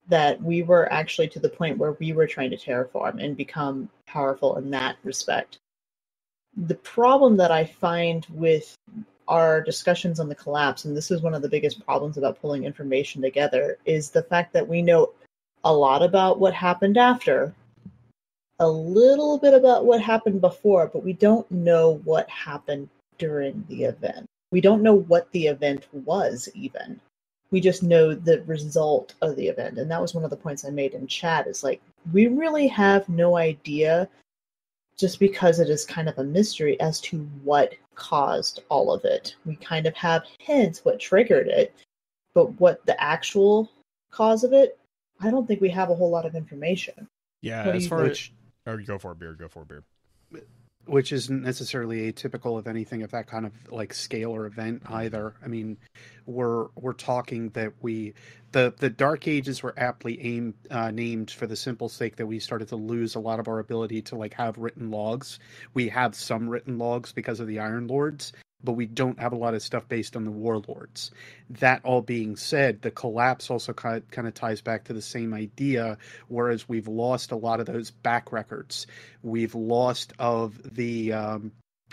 that we were actually to the point where we were trying to terraform and become powerful in that respect. The problem that I find with our discussions on the collapse, and this is one of the biggest problems about pulling information together, is the fact that we know a lot about what happened after, a little bit about what happened before, but we don't know what happened during the event. We don't know what the event was, even. We just know the result of the event. And that was one of the points I made in chat, is like, we really have no idea, just because it is kind of a mystery as to what caused all of it. We kind of have hints what triggered it, but what the actual cause of it, I don't think we have a whole lot of information. Yeah, as far as... Oh, go for it, Beard. which isn't necessarily atypical of anything of that kind of like scale or event either. I mean, we're talking that the Dark Ages were aptly named for the simple sake that we started to lose a lot of our ability to like have written logs. We have some written logs because of the Iron Lords, but we don't have a lot of stuff based on the Warlords. That all being said, the collapse also kind of ties back to the same idea, whereas we've lost a lot of those back records. We've lost of the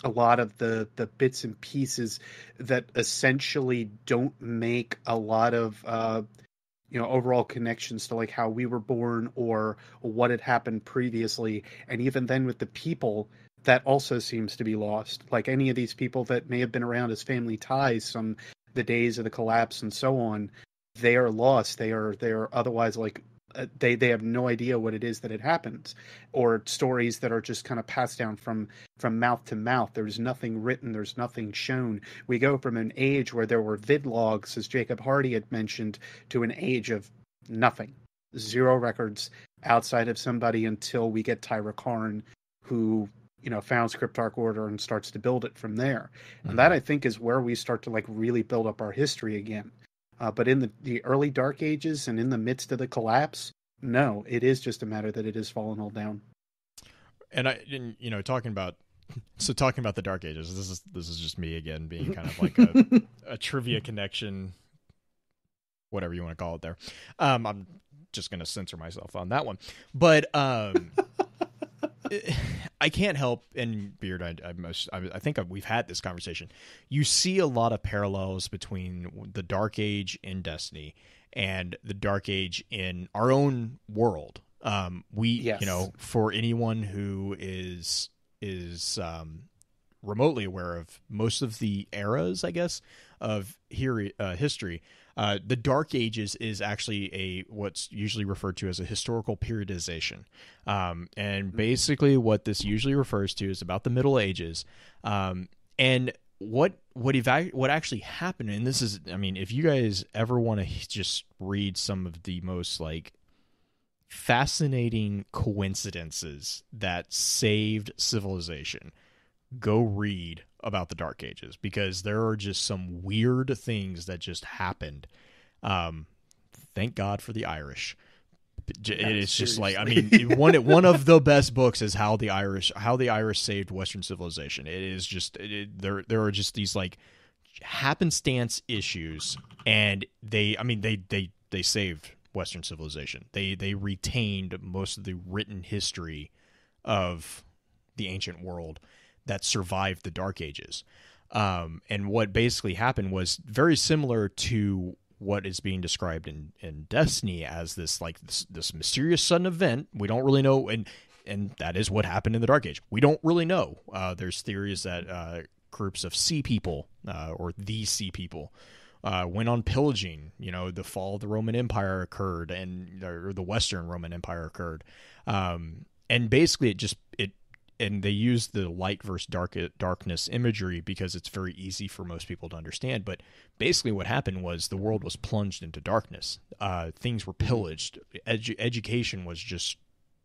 a lot of the bits and pieces that essentially don't make a lot of overall connections to like how we were born or what had happened previously. And even then with the people, that also seems to be lost. Like any of these people that may have been around as family ties from the days of the collapse and so on, they are lost. They are otherwise like they have no idea what it is that had happened, or stories that are just kind of passed down from mouth to mouth. There's nothing written. There's nothing shown. We go from an age where there were vidlogs, as Jacob Hardy had mentioned, to an age of nothing, zero records outside of somebody until we get Tyra Karn, who founds Cryptarch Order and starts to build it from there. Mm-hmm. And that, I think, is where we start to like really build up our history again. But in the early Dark Ages and in the midst of the collapse, no, it is just a matter that it has fallen all down. And talking about the Dark Ages, this is just me again being kind of like a trivia connection, whatever you want to call it there. I'm just going to censor myself on that one. But I can't help, and Beard, I think we've had this conversation. You see a lot of parallels between the Dark Age in Destiny and the Dark Age in our own world. For anyone who is remotely aware of most of the eras, I guess, of history. The Dark Ages is actually what's usually referred to as a historical periodization. And basically what this usually refers to is about the Middle Ages. And what actually happened, and this is, I mean, if you guys ever want to just read some of the most like fascinating coincidences that saved civilization, go read about the Dark Ages, because there are just some weird things that just happened. Thank God for the Irish. It's just like, I mean, one of the best books is how the Irish saved Western civilization. It is just there are just these like happenstance issues, and they saved Western civilization. They retained most of the written history of the ancient world that survived the Dark Ages. And what basically happened was very similar to what is being described in Destiny as this mysterious sudden event. We don't really know, and that is what happened in the Dark Age. We don't really know. There's theories that groups of sea people, or the sea people, went on pillaging. The fall of the Roman Empire occurred, or the Western Roman Empire occurred. And basically and they use the light versus darkness imagery because it's very easy for most people to understand. But basically what happened was the world was plunged into darkness. Things were pillaged. Education was just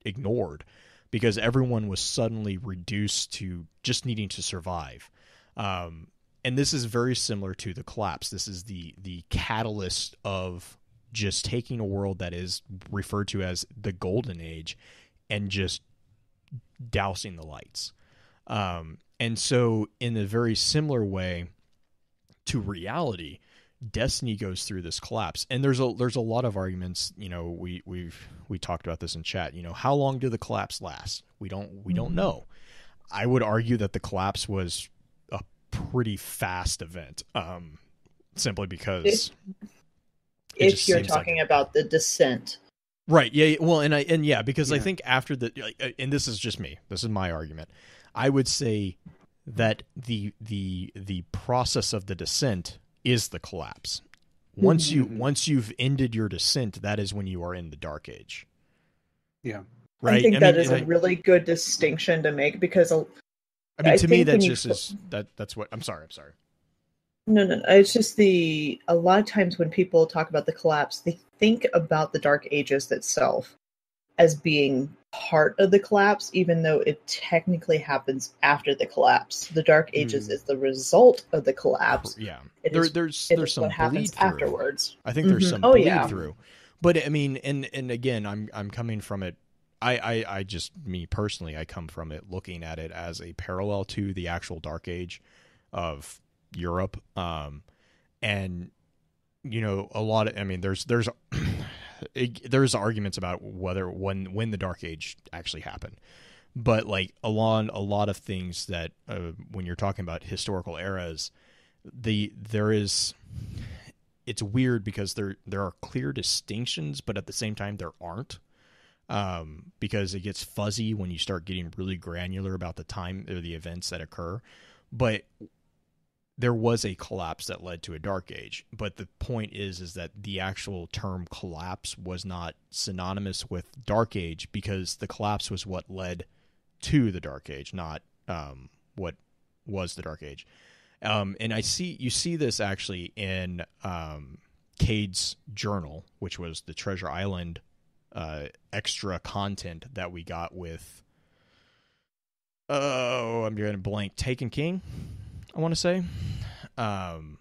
ignored because everyone was suddenly reduced to just needing to survive. And this is very similar to the collapse. This is the catalyst of just taking a world that is referred to as the Golden Age and just dousing the lights. And so in a very similar way to reality, Destiny goes through this collapse. And there's a lot of arguments, we talked about this in chat, how long did the collapse last? We don't know. I would argue that the collapse was a pretty fast event, simply because if you're talking about the descent. Right. Yeah. Well, because I think after and this is just me. This is my argument. I would say that the process of the descent is the collapse. Once you've ended your descent, that is when you are in the Dark Age. Yeah. Right. I think that is a really good distinction to make, because to me that's just that's what I'm sorry. No. It's just a lot of times when people talk about the collapse, they think about the Dark Ages itself. as being part of the collapse, even though it technically happens after the collapse. The Dark Ages is the result of the collapse. Yeah, There's some what happens afterwards. I think there's some bleed through, but I mean, and again, I'm coming from it. I just, me personally, I come from it looking at it as a parallel to the actual Dark Age of Europe, and you know, a lot of, I mean, there's arguments about whether when the Dark Age actually happened, but like a lot of things that when you're talking about historical eras, it's weird because there are clear distinctions, but at the same time there aren't, because it gets fuzzy when you start getting really granular about the time or the events that occur. But there was a collapse that led to a Dark Age, but the point is that the actual term collapse was not synonymous with Dark Age, because the collapse was what led to the Dark Age, not what was the Dark Age. And you see this actually in Cade's journal, which was the Treasure Island extra content that we got with I'm going to blank, Taken King, I want to say. And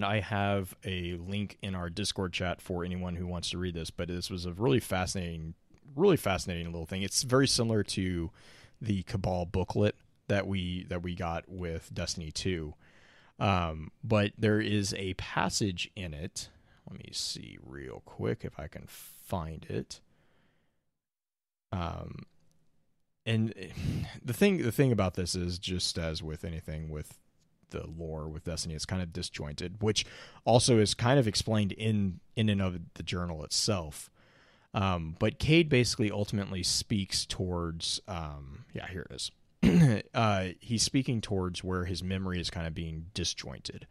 I have a link in our Discord chat for anyone who wants to read this, but this was a really fascinating little thing. It's very similar to the Cabal booklet that we got with Destiny 2. But there is a passage in it. Let me see real quick if I can find it. And the thing about this is, just as with anything with the lore with Destiny, it's kind of disjointed, which also is kind of explained in and of the journal itself. But Cade basically ultimately speaks towards, here it is. He's speaking towards where his memory is kind of being disjointed.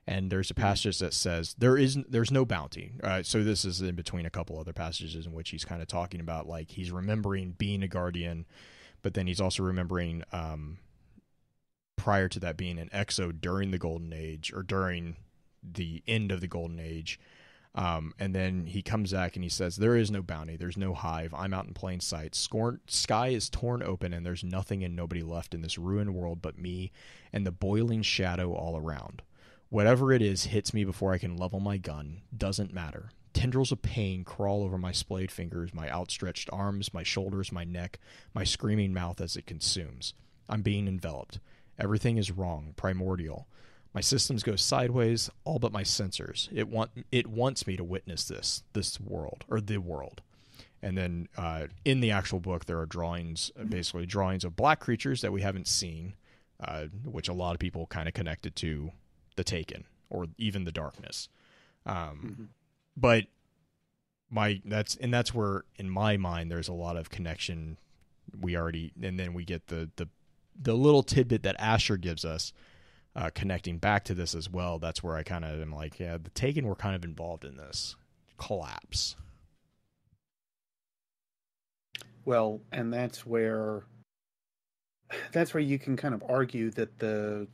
And there's a passage that says there's no bounty. So this is in between a couple other passages in which he's kind of talking about, like, he's remembering being a guardian, but then he's also remembering prior to that being an exo during the Golden Age, or during the end of the Golden Age. And then he comes back and he says, there is no bounty, there's no hive, I'm out in plain sight. Sky is torn open and there's nothing and nobody left in this ruined world but me and the boiling shadow all around. Whatever it is hits me before I can level my gun. Doesn't matter. Tendrils of pain crawl over my splayed fingers, my outstretched arms, my shoulders, my neck, my screaming mouth as it consumes. I'm being enveloped. Everything is wrong, primordial. My systems go sideways, all but my sensors. It wants me to witness this world, or the world. And then in the actual book, there are drawings, basically drawings of black creatures that we haven't seen, which a lot of people kind of connected to the Taken, or even the Darkness. But that's where, in my mind, there's a lot of connection. And then we get the little tidbit that Asher gives us, connecting back to this as well. That's where I kind of am like, yeah, the Taken were kind of involved in this collapse. Well, and that's where you can kind of argue that the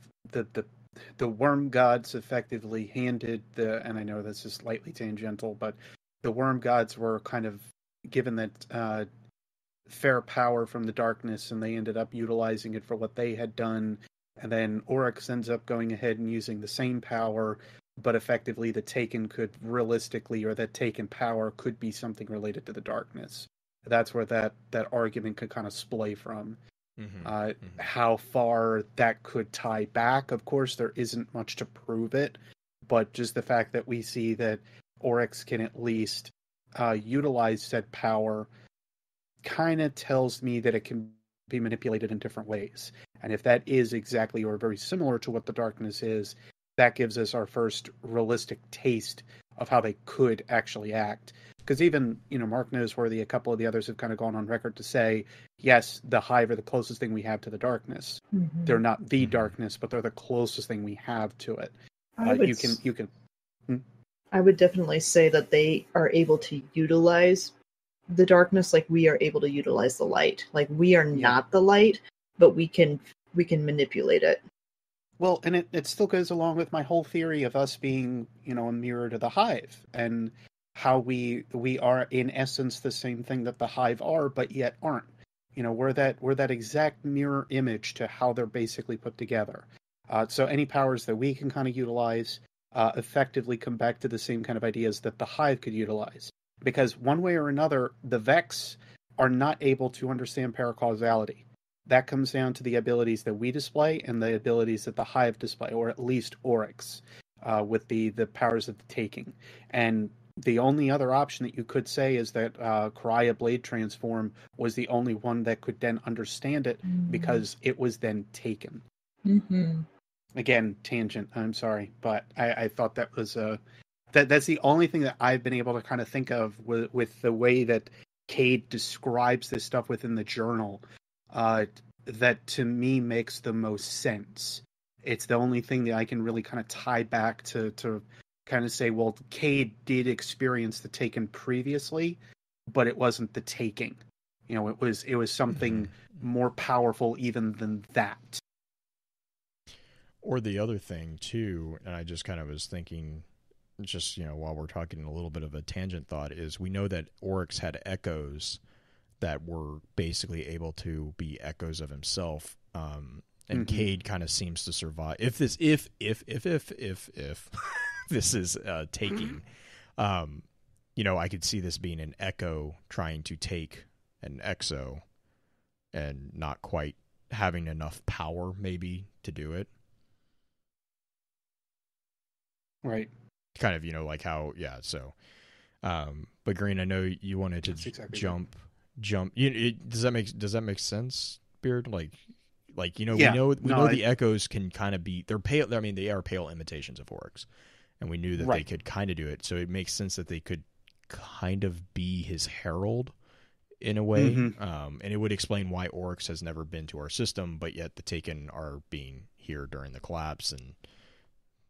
worm gods effectively handed and I know this is slightly tangential, but the worm gods were kind of given that fair power from the darkness, and they ended up utilizing it for what they had done. And then Oryx ends up going ahead and using the same power, but effectively the Taken could realistically, or that Taken power could be something related to the darkness. That's where that argument could kind of splay from. How far that could tie back, of course, there isn't much to prove it, but just the fact that we see that Oryx can at least utilize said power kind of tells me that it can be manipulated in different ways. And if that is exactly or very similar to what the darkness is, that gives us our first realistic taste of how they could actually act. Because even, Mark Noseworthy, a couple of the others have kind of gone on record to say, yes, the Hive are the closest thing we have to the darkness. They're not the darkness, but they're the closest thing we have to it. I would definitely say that they are able to utilize the darkness like we are able to utilize the light. Like, we are not the light, but we can manipulate it. Well, and it still goes along with my whole theory of us being, a mirror to the Hive, and how we are in essence the same thing that the Hive are, but yet aren't. You know, we're that exact mirror image to how they're basically put together. So any powers that we can kind of utilize effectively come back to the same kind of ideas that the Hive could utilize. Because one way or another, the Vex are not able to understand paracausality. That comes down to the abilities that we display and the abilities that the Hive display, or at least Oryx, with the powers of the taking. And the only other option that you could say is that Karaya Blade Transform was the only one that could then understand it because it was then taken. Mm-hmm. Again, tangent, I'm sorry, but I thought that was that's the only thing that I've been able to kind of think of with the way that Cade describes this stuff within the journal, that to me makes the most sense. It's the only thing that I can really kind of tie back to kind of say, well, Cade did experience the Taken previously, but it wasn't the taking. You know, it was something more powerful even than that. Or the other thing too, and I just kind of was thinking, just, you know, while we're talking, a little bit of a tangent thought, is we know that Oryx had echoes that were basically able to be echoes of himself, and Cade kind of seems to survive. If this is taking, you know, I could see this being an echo trying to take an exo and not quite having enough power maybe to do it. Right. Kind of, you know, like how, yeah. So, but Green, I know you wanted to jump. Does that make sense, Beard? Like, you know, yeah. we know the echoes can kind of be, they're pale. I mean, they are pale imitations of Oryx, and we knew that they could kind of do it. So it makes sense that they could kind of be his herald in a way. And it would explain why Oryx has never been to our system, but yet the Taken are being here during the collapse. And,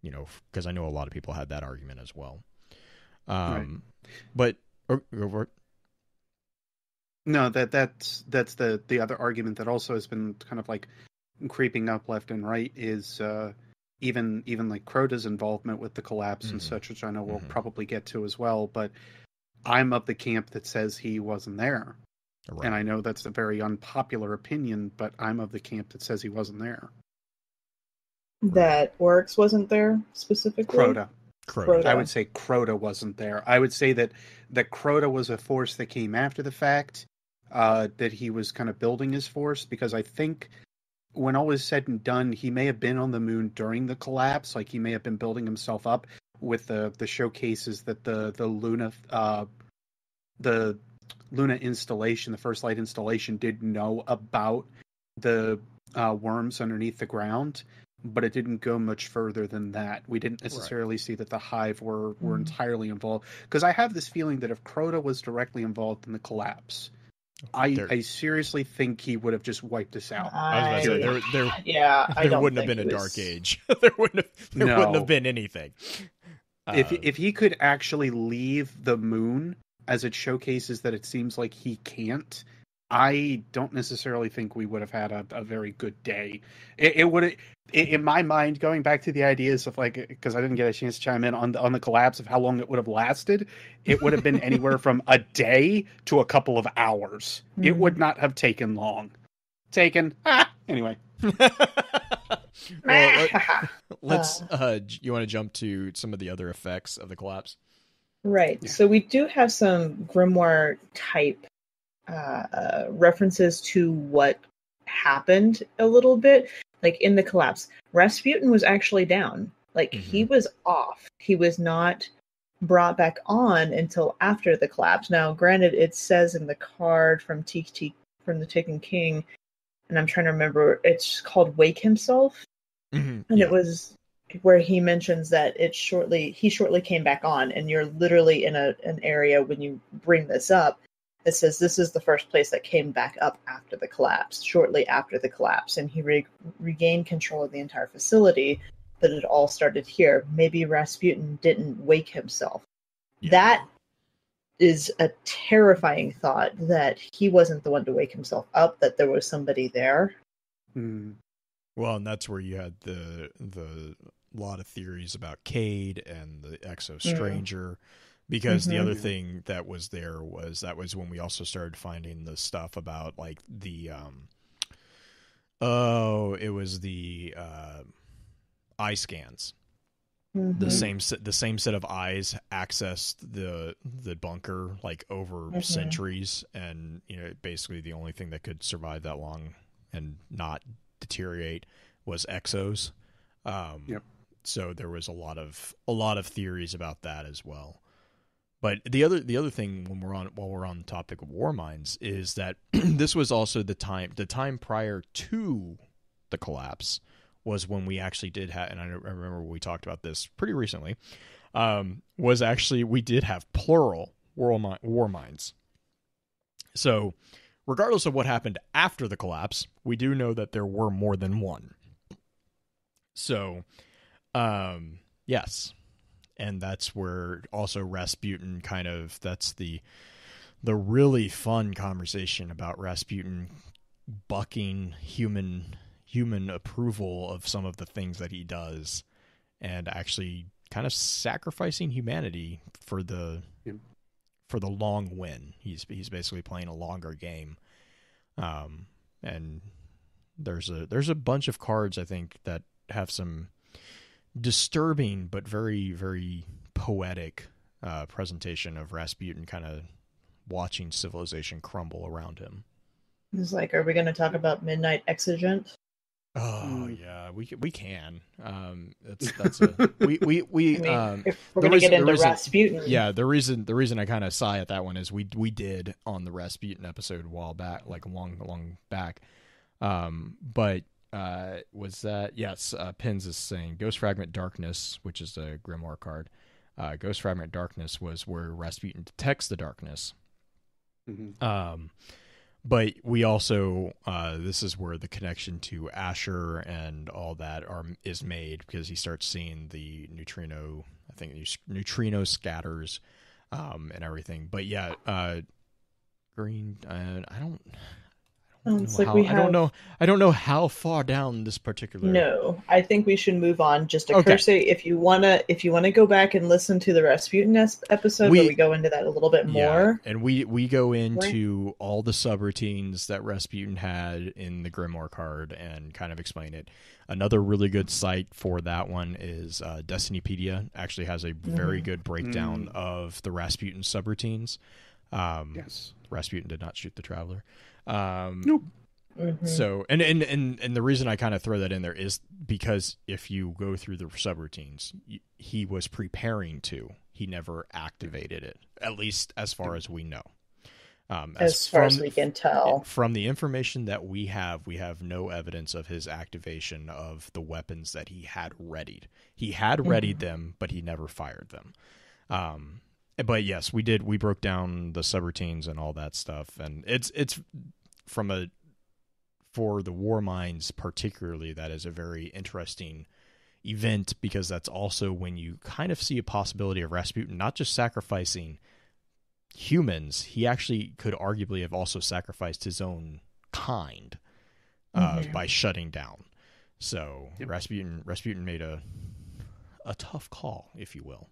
you know, because I know a lot of people had that argument as well. But go for it. No, that's the other argument that also has been kind of like creeping up left and right is even like Crota's involvement with the collapse and such, which I know we'll probably get to as well. But I'm of the camp that says he wasn't there, and I know that's a very unpopular opinion, but I'm of the camp that says he wasn't there. That Oryx wasn't there specifically? Crota. I would say Crota wasn't there. I would say that Crota was a force that came after the fact, that he was kind of building his force, because I think when all was said and done, he may have been on the moon during the collapse. Like, he may have been building himself up with the showcases that the Luna installation, the First Light installation, did know about the worms underneath the ground. But it didn't go much further than that. We didn't necessarily see that the Hive were entirely involved. Because I have this feeling that if Crota was directly involved in the collapse, I seriously think he would have just wiped us out. I was about to say, there wouldn't have been a dark age. there wouldn't have been anything. If he could actually leave the moon, as it showcases that it seems like he can't, I don't necessarily think we would have had a very good day. It would, in my mind, going back to the ideas of, like, because I didn't get a chance to chime in on the collapse of how long it would have lasted, it would have been anywhere from a day to a couple of hours. It would not have taken long. Anyway. Well, let's. You want to jump to some of the other effects of the collapse? Right. Yeah. So we do have some Grimoire type references to what happened a little bit. Like, in the collapse, Rasputin was actually down. Like, he was off. He was not brought back on until after the collapse. Now, granted, it says in the card from the Taken King, and I'm trying to remember, it's called Wake Himself. And it was where he mentions that he shortly came back on, and you're literally in an area when you bring this up. It says this is the first place that came back up after the collapse, shortly after the collapse, and he regained control of the entire facility, but it all started here. Maybe Rasputin didn't wake himself. Yeah. That is a terrifying thought, that he wasn't the one to wake himself up, that there was somebody there. Well, and that's where you had the lot of theories about Cade and the Exo Stranger Because the other thing that was there was when we also started finding the stuff about like the it was the eye scans. The same set of eyes accessed the bunker like over centuries, and basically the only thing that could survive that long and not deteriorate was exos. So there was a lot of theories about that as well. But the other thing while we're on the topic of war mines is that this was also the time prior to the collapse was when we actually did have, and I remember we talked about this pretty recently, was actually we did have plural war mines. So regardless of what happened after the collapse, we do know that there were more than one. So, yes. And that's where also Rasputin that's the really fun conversation about Rasputin bucking human approval of some of the things that he does and actually kind of sacrificing humanity for the long win. He's basically playing a longer game. And there's a bunch of cards I think that have some disturbing but very, very poetic presentation of Rasputin kind of watching civilization crumble around him. It's like, are we going to talk about Midnight Exigent? Oh yeah, we can. If we're going to get into Rasputin. Yeah, the reason I kind of sigh at that one is we did on the Rasputin episode a while back, like a long back. But was that yes? Pins is saying Ghost Fragment Darkness, which is a Grimoire card. Ghost Fragment Darkness was where Rasputin detects the darkness. But we also, this is where the connection to Asher and all that is made, because he starts seeing the neutrino scatters, and everything. But yeah, green. I don't know how far down this particular. No, I think we should move on. Just a cursory. If you wanna go back and listen to the Rasputin episode, where we go into that a little bit more. And we go into all the subroutines that Rasputin had in the Grimoire card and kind of explain it. Another really good site for that one is Destinypedia. Actually has a very good breakdown of the Rasputin subroutines. Yes, Rasputin did not shoot the Traveler. Nope. So and the reason I kind of throw that in there is because if you go through the subroutines, he was preparing to. He never activated it, at least as far as we know. As far as we can tell, from the information that we have no evidence of his activation of the weapons that he had readied. He had readied them, but he never fired them. But yes, we did. We broke down the subroutines and all that stuff, and it's for the war mines particularly. That is a very interesting event, because that's also when you kind of see a possibility of Rasputin not just sacrificing humans. He actually could arguably have also sacrificed his own kind by shutting down. So Rasputin made a tough call, if you will.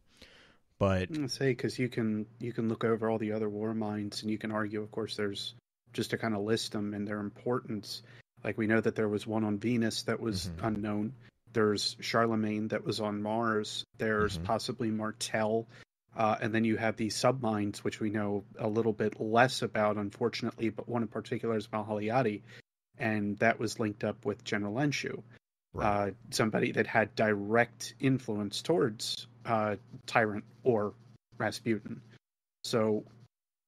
But I'm gonna say, because you can look over all the other war mines and you can argue, of course, there's just to kind of list them and their importance. Like, we know that there was one on Venus that was unknown. There's Charlemagne that was on Mars. There's possibly Martel. And then you have these submines, which we know a little bit less about, unfortunately, but one in particular is Mahaliadi. And that was linked up with General Enshu. Right. Somebody that had direct influence towards Tyrant or Rasputin. So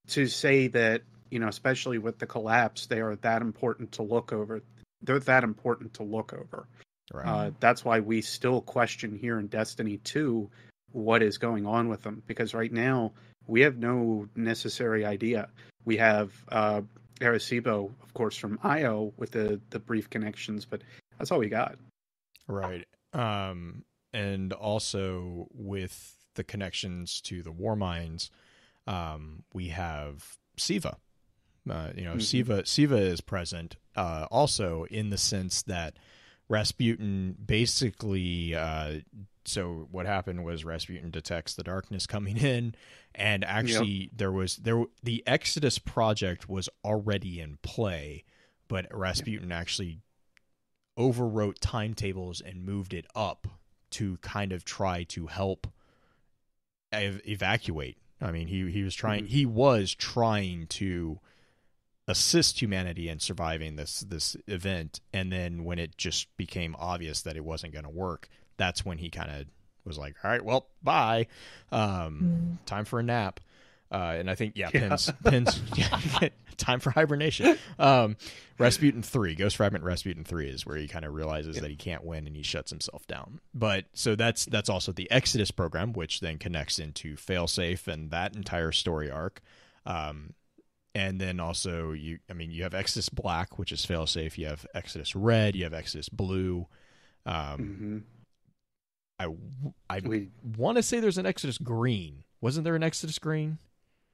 to say that, especially with the collapse, they are that important to look over. They're that important to look over. Right. That's why we still question here in Destiny 2 what is going on with them. Because right now, we have no necessary idea. We have Arecibo, of course, from Io with the brief connections, but that's all we got. Right. And also with the connections to the war mines, we have Siva. Siva is present also in the sense that Rasputin basically, so what happened was Rasputin detects the darkness coming in, and actually the Exodus project was already in play, but Rasputin actually overwrote timetables and moved it up to kind of try to help evacuate. I mean, he was trying to assist humanity in surviving this event, and then when it just became obvious that it wasn't going to work, that's when he kind of was like, all right, well, bye, time for a nap. And I think pins time for hibernation. Rasputin 3, Ghost Fragment Rasputin 3 is where he kind of realizes that he can't win and he shuts himself down. But so that's also the Exodus program, which then connects into Failsafe and that entire story arc. And then also you have Exodus Black, which is Failsafe. You have Exodus Red. You have Exodus Blue. I want to say there's an Exodus Green. Wasn't there an Exodus Green?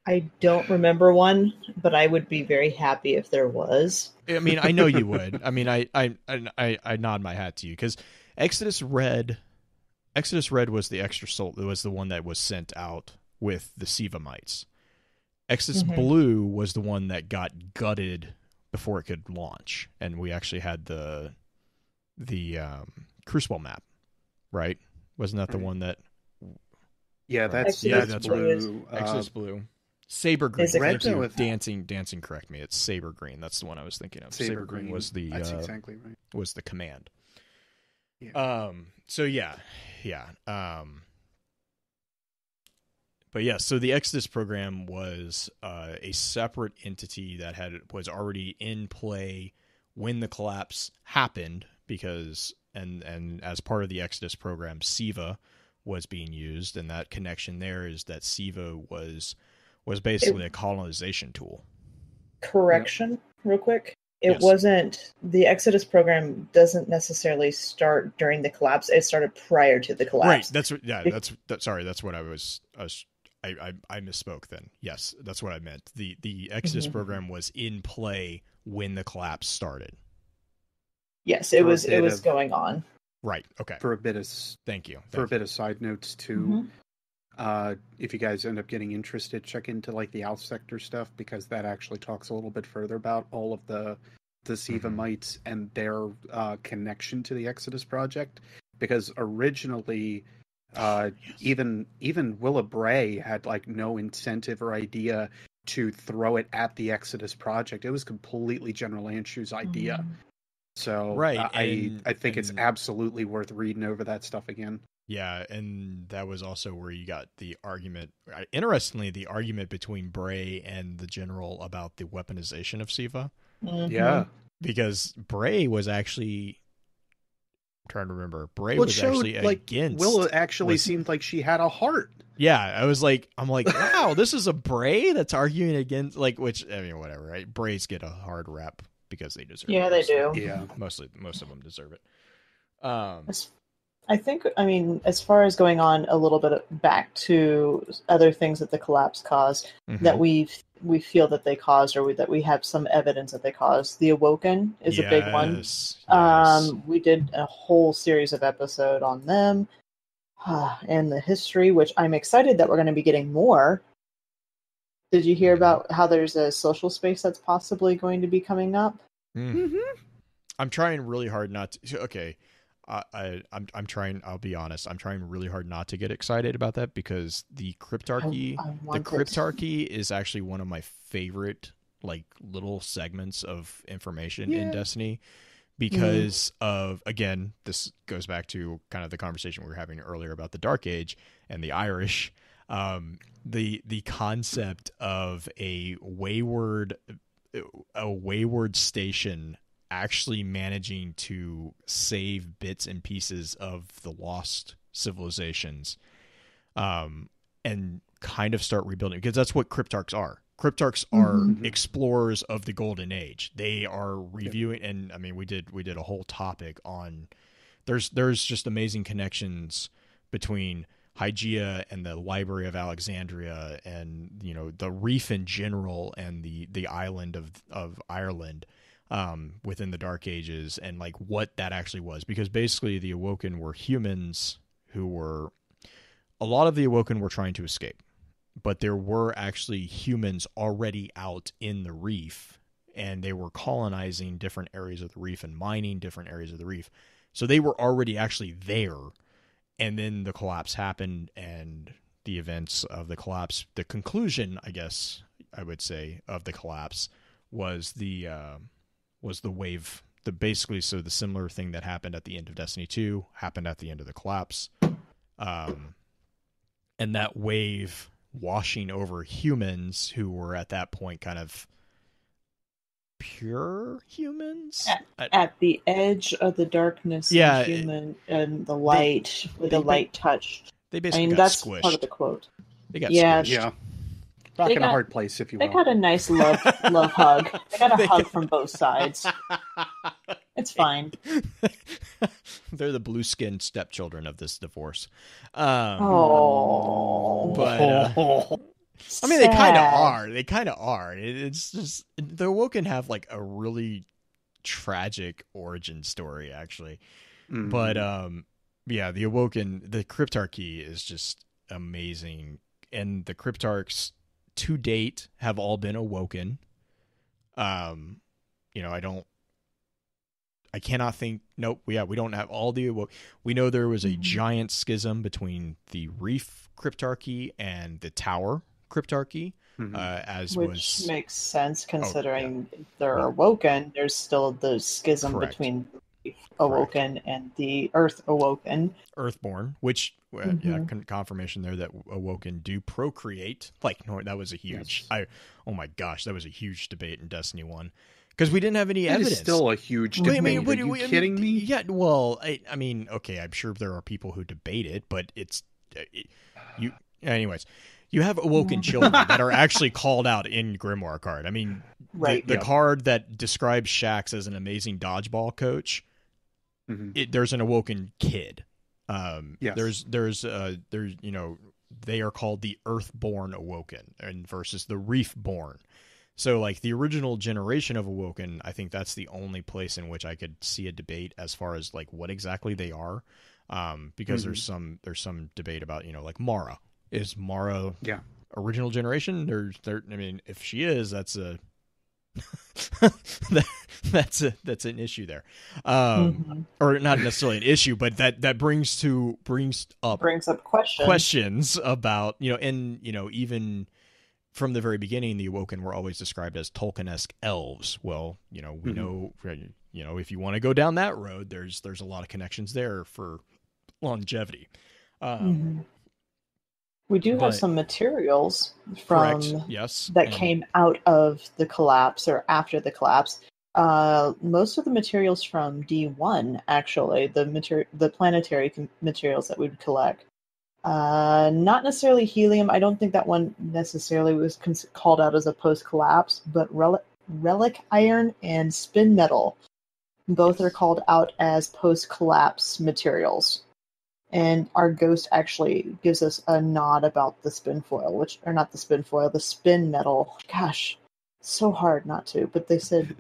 I don't remember one, but I would be very happy if there was. I mean, I know you would. I mean, I nod my hat to you because Exodus Red was the extra soul. It was the one that was sent out with the Siva mites. Exodus Blue was the one that got gutted before it could launch, and we actually had the Crucible map, right? Wasn't that the one that? Yeah, that's Blue. Exodus Blue. Saber Green. Red Thank you. Dancing, correct me. It's Saber Green. That's the one I was thinking of. Saber Green was the that's exactly right. Was the command. Yeah. So yeah. But yeah, so the Exodus program was a separate entity that was already in play when the collapse happened, because and as part of the Exodus program, Siva was being used, and that connection there is that Siva was basically a colonization tool. Correction, real quick. It wasn't, the Exodus program doesn't necessarily start during the collapse. It started prior to the collapse. Right. Sorry, that's what I misspoke then. Yes, that's what I meant. The Exodus program was in play when the collapse started. Yes, it was going on. Right. Okay. For a bit of a bit of side notes too. If you guys end up getting interested, check into like the Alpha Sector stuff, because that actually talks a little bit further about all of the Siva mites and their connection to the Exodus project. Because originally, even Willa Bray had like no incentive or idea to throw it at the Exodus project. It was completely General Anshu's idea. So right, I think it's absolutely worth reading over that stuff again. Yeah, and that was also where you got the argument. Interestingly, the argument between Bray and the General about the weaponization of Siva. Yeah, because Bray was actually, I'm trying to remember. Bray was actually against. Willa actually seemed like she had a heart. Yeah, I'm like, wow, this is a Bray that's arguing against, like, which, I mean, whatever, right? Brays get a hard rep because they deserve it. Yeah, they do. Yeah, most of them deserve it. I think, I mean, as far as going on a little bit back to other things that the collapse caused, that we feel that they caused, or that we have some evidence that they caused, the Awoken is a big one. Yes. We did a whole series of episode on them and the history, which I'm excited that we're going to be getting more. Did you hear about how there's a social space that's possibly going to be coming up? I'm trying really hard not to. Okay. I'm trying. I'll be honest. I'm trying really hard not to get excited about that, because the Cryptarchy, is actually one of my favorite like little segments of information in Destiny, because of, again, this goes back to kind of the conversation we were having earlier about the Dark Age and the Irish. The concept of a wayward station actually managing to save bits and pieces of the lost civilizations, and kind of start rebuilding, because that's what Cryptarchs are. Cryptarchs are explorers of the Golden Age. They are reviewing, and I mean, we did a whole topic on. There's just amazing connections between Hygeia and the Library of Alexandria, and the reef in general, and the island of Ireland. within the Dark Ages, and like what that actually was, because basically the Awoken were humans a lot of the Awoken were trying to escape, but there were actually humans already out in the reef, and they were colonizing different areas of the reef and mining different areas of the reef. So they were already actually there. And then the collapse happened, and the events of the collapse, the conclusion, I guess I would say, of the collapse was the wave. Basically, so the similar thing that happened at the end of Destiny 2 happened at the end of the collapse. And that wave washing over humans who were at that point kind of pure humans at the edge of the darkness, yeah, human and the light, where the light touched. They basically got that's squished. Part of the quote. They got yeah, squished. Yeah. Rock in a hard place, if you will. They got a nice love hug. They got a hug from both sides. It's fine. They're the blue-skinned stepchildren of this divorce. Oh, but I mean, they kind of are. They kind of are. It's just the Awoken have like a really tragic origin story, actually. Mm-hmm. But yeah, the Awoken, the Cryptarchy is just amazing, and the Cryptarchs to date have all been Awoken. You know, I cannot think. Nope. Yeah, we don't have all the. We know there was a giant schism between the Reef Cryptarchy and the Tower Cryptarchy, which makes sense considering they're Awoken. There's still the schism between the Awoken and the Earth Awoken, Earthborn, which confirmation there that Awoken do procreate. Like, no, that was a huge. Yes. Oh my gosh, that was a huge debate in Destiny 1. Because we didn't have any evidence. It's still a huge debate. Are you kidding me? Yeah, well, I mean, okay, I'm sure there are people who debate it, but it's you. Anyways, you have Awoken children that are actually called out in Grimoire card. I mean, the card that describes Shaxx as an amazing dodgeball coach. There's an Awoken kid. Yes. There's you know, they are called the Earthborn Awoken and versus the Reefborn. So, like, the original generation of Awoken, I think that's the only place in which I could see a debate as far as, like, what exactly they are. Because there's some debate about, you know, like, Mara. Is Mara original generation? I mean, if she is, that's a... that's an issue there. Or not necessarily an issue, but that brings up questions about, you know, and, you know, even... From the very beginning, the Awoken were always described as Tolkien-esque elves. Well, you know, we know, you know, if you want to go down that road, there's a lot of connections there for longevity. We do have some materials from yes, that came out of the collapse or after the collapse. Most of the materials from D1, actually, the planetary materials that we would collect. Not necessarily helium. I don't think that one necessarily was called out as a post-collapse, but relic iron and spin metal. Both are called out as post-collapse materials. And our ghost actually gives us a nod about the spin foil, the spin metal. Gosh, so hard not to, but they said,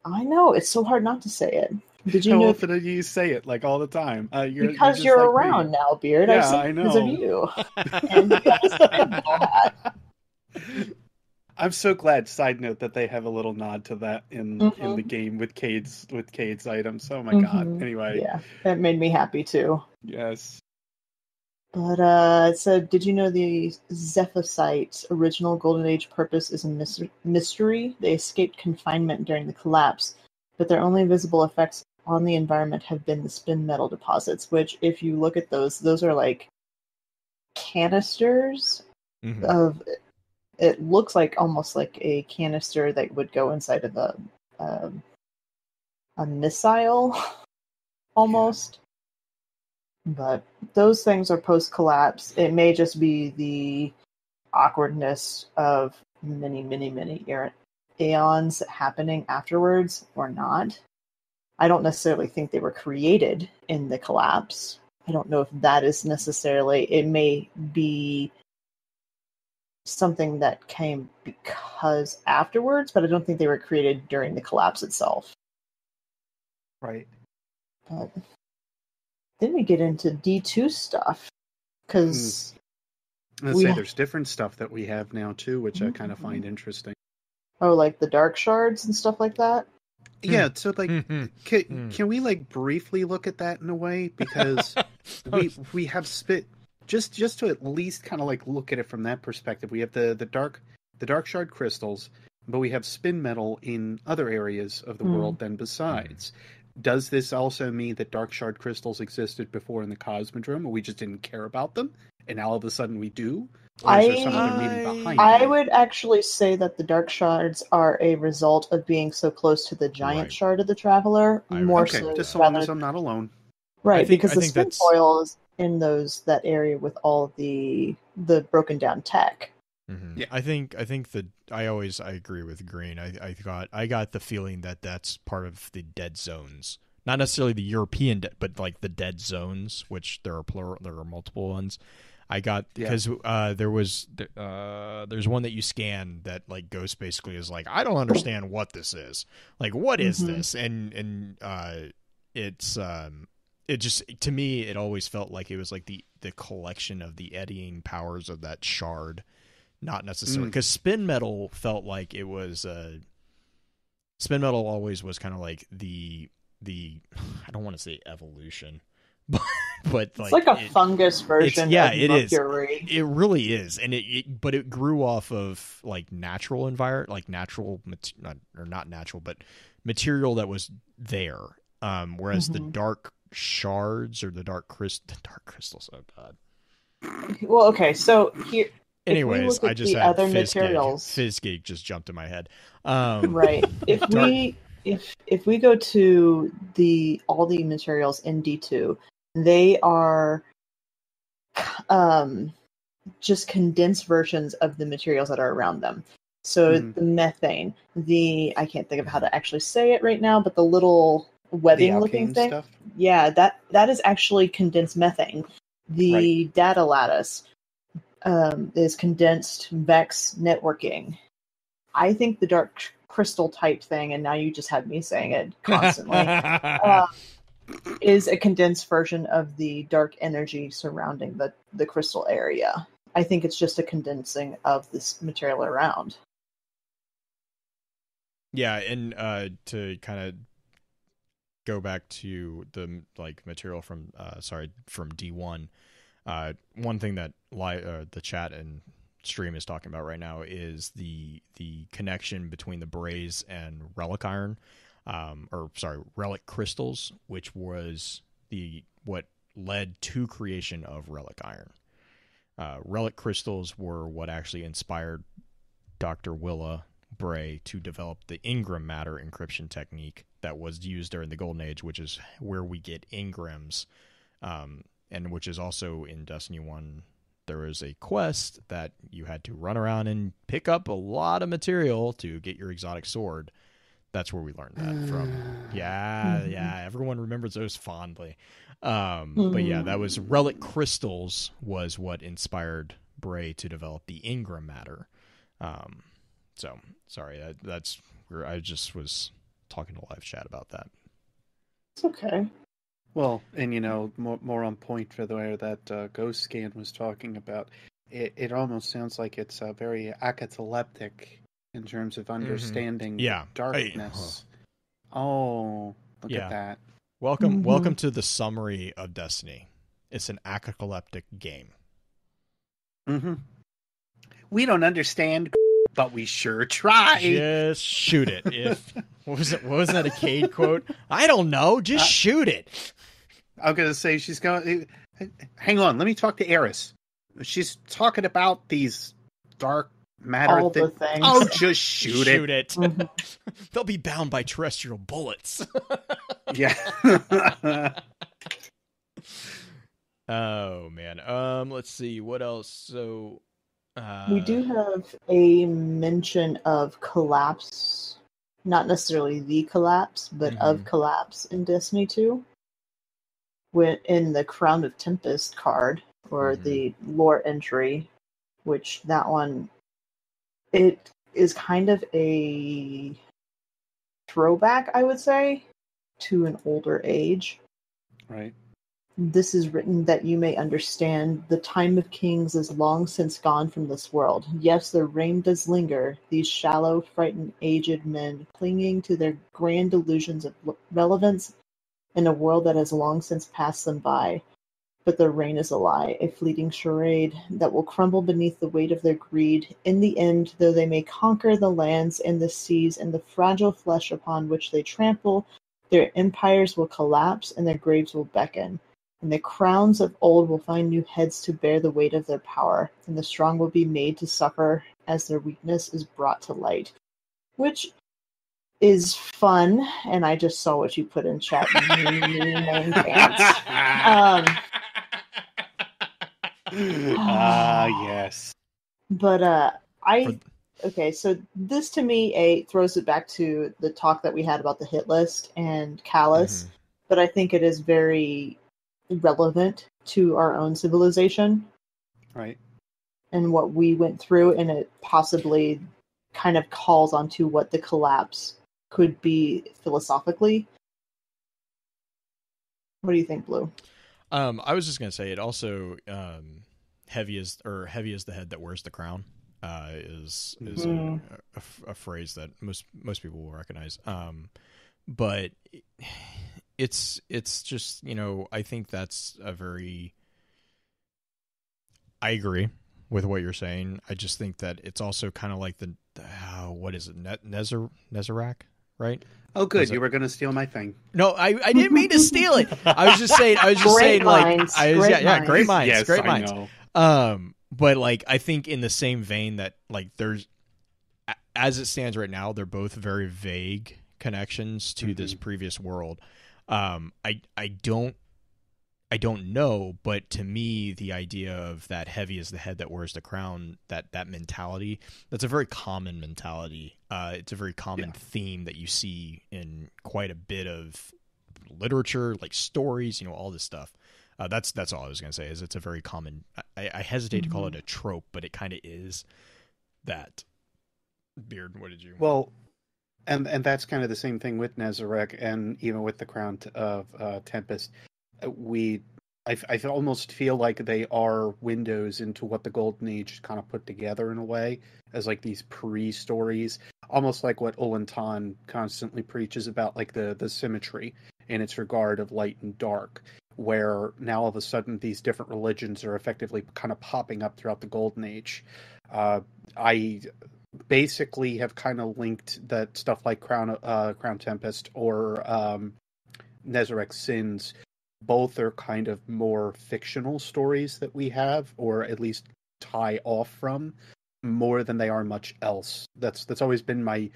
I know, it's so hard not to say it. Did you know? How often do you say it? Like all the time? Because you're like around now, Beard. Yeah, I know. Because of you. And you got a hat. I'm so glad. Side note that they have a little nod to that in the game with Cade's items. Oh my god. Anyway, yeah, that made me happy too. Yes. But it said, did you know the Zephysites' original Golden Age purpose is a mystery? They escaped confinement during the collapse, but their only visible effects on the environment have been the spin metal deposits, which, if you look at those are like canisters of... It looks like almost like a canister that would go inside of a missile, almost. Yeah. But those things are post-collapse. It may just be the awkwardness of many, many, many aeons happening afterwards, or not. I don't necessarily think they were created in the collapse. I don't know if that is necessarily... It may be something that came because afterwards, but I don't think they were created during the collapse itself. Right. But then we get into D2 stuff, because Let's say there's different stuff that we have now too, which I kind of find interesting. Oh, like the dark shards and stuff like that? Yeah, so like, can we like briefly look at that in a way? Because we have just to at least kind of like look at it from that perspective. We have the dark shard crystals, but we have spin metal in other areas of the world than besides. Does this also mean that dark shard crystals existed before in the Cosmodrome, and we just didn't care about them, and now all of a sudden we do? Or is there some other meaning behind it? I would actually say that the dark shards are a result of being so close to the giant shard of the Traveler. Just so long as I'm not alone. Right, because the spin foil is in that area with all of the broken down tech. Mm-hmm. Yeah, I think that I agree with Green. I got the feeling that that's part of the dead zones, not necessarily the European, but like the dead zones, which there are multiple ones. I got because there's one that you scan that like Ghost basically is like, I don't understand what this is. Like, what is this? And it's it just, to me, it always felt like it was like the collection of the eddying powers of that shard. Not necessarily, because spin metal felt like it was spin metal always was kind of like the I don't want to say evolution, but like it's like a fungus version. It Mercury. is. It really is, and but it grew off of like natural environment, like natural not natural, but material that was there. Whereas the dark shards or the dark crystals. Oh God. Well, okay, so here. Anyways, I just the had other materials. Fizzgate just jumped in my head. Right. If we go to all the materials in D2, they are just condensed versions of the materials that are around them. So the methane, I can't think of how to actually say it right now, but the little webbing looking thing. Stuff? Yeah, that is actually condensed methane. The data lattice is condensed Vex networking. I think the dark crystal type thing, and now you just had me saying it constantly, is a condensed version of the dark energy surrounding the crystal area. I think it's just a condensing of this material around. Yeah, and to kind of go back to the like material from D1. One thing that the chat and stream is talking about right now is the connection between the braze and relic iron, relic crystals, which was what led to creation of relic iron. Relic crystals were what actually inspired Dr. Willa Bray to develop the Ingram matter encryption technique that was used during the Golden Age, which is where we get engrams. And which is also in Destiny 1, there was a quest that you had to run around and pick up a lot of material to get your exotic sword. That's where we learned that from. Yeah, everyone remembers those fondly. But yeah, that was relic crystals was what inspired Bray to develop the Ingram matter. So, sorry, that's where I just was talking to live chat about that. It's okay. Well, and more on point for the way that Ghost Scan was talking about. It almost sounds like it's very acataleptic in terms of understanding darkness. Look at that. Welcome to the summary of Destiny. It's an acataleptic game. We don't understand, but we sure try. Just shoot it. What was that a Cade quote? I don't know. Just shoot it. I'm going to say she's going. Hang on. Let me talk to Eris. She's talking about these dark matter things. Oh, just shoot it. They'll be bound by terrestrial bullets. Yeah. Oh man. Let's see what else. So we do have a mention of collapse, not necessarily the collapse, but of collapse in Destiny 2. In the Crown of Tempest card, or the lore entry, which that one it is kind of a throwback, I would say, to an older age. Right. This is written that you may understand the time of kings is long since gone from this world. Yes, their reign does linger, these shallow, frightened, aged men clinging to their grand delusions of relevance in a world that has long since passed them by. But their reign is a lie, a fleeting charade that will crumble beneath the weight of their greed. In the end, though they may conquer the lands and the seas and the fragile flesh upon which they trample, their empires will collapse and their graves will beckon. And the crowns of old will find new heads to bear the weight of their power, and the strong will be made to suffer as their weakness is brought to light. Which is fun, and I just saw what you put in chat. Main pants. Yes. But okay, so this to me throws it back to the talk that we had about the hit list and Callus, but I think it is very relevant to our own civilization. Right. And what we went through, and it possibly kind of calls onto what the collapse could be philosophically. What do you think, Blue? I was just gonna say it also heavy is the head that wears the crown is a phrase that most people will recognize. But it's just, I think that's I agree with what you're saying. I just think that it's also kind of like what is it, Nezarec, right? Oh, good. You were going to steal my thing. No, I didn't mean to steal it. I was just saying great like minds. Great minds. Yes, great I minds. know. But like I think in the same vein that like there's, as it stands right now, they're both very vague connections to this previous world. I don't know, but to me, the idea of that heavy is the head that wears the crown, that mentality, that's a very common mentality. It's a very common theme that you see in quite a bit of literature, like stories, all this stuff. That's all I was going to say, is it's a very common, I hesitate to call it a trope, but it kind of is that. Beard, what did you... Well, and that's kind of the same thing with Nezarec, and even with the Crown of Tempest. I almost feel like they are windows into what the Golden Age kind of put together in a way, as like these pre-stories, almost like what Olentan constantly preaches about, like the symmetry in its regard of light and dark, where now all of a sudden these different religions are effectively kind of popping up throughout the Golden Age. I basically have kind of linked that stuff like Crown Tempest or Nezarec's Sins. Both are kind of more fictional stories that we have, or at least tie off from, more than they are much else. That's always been my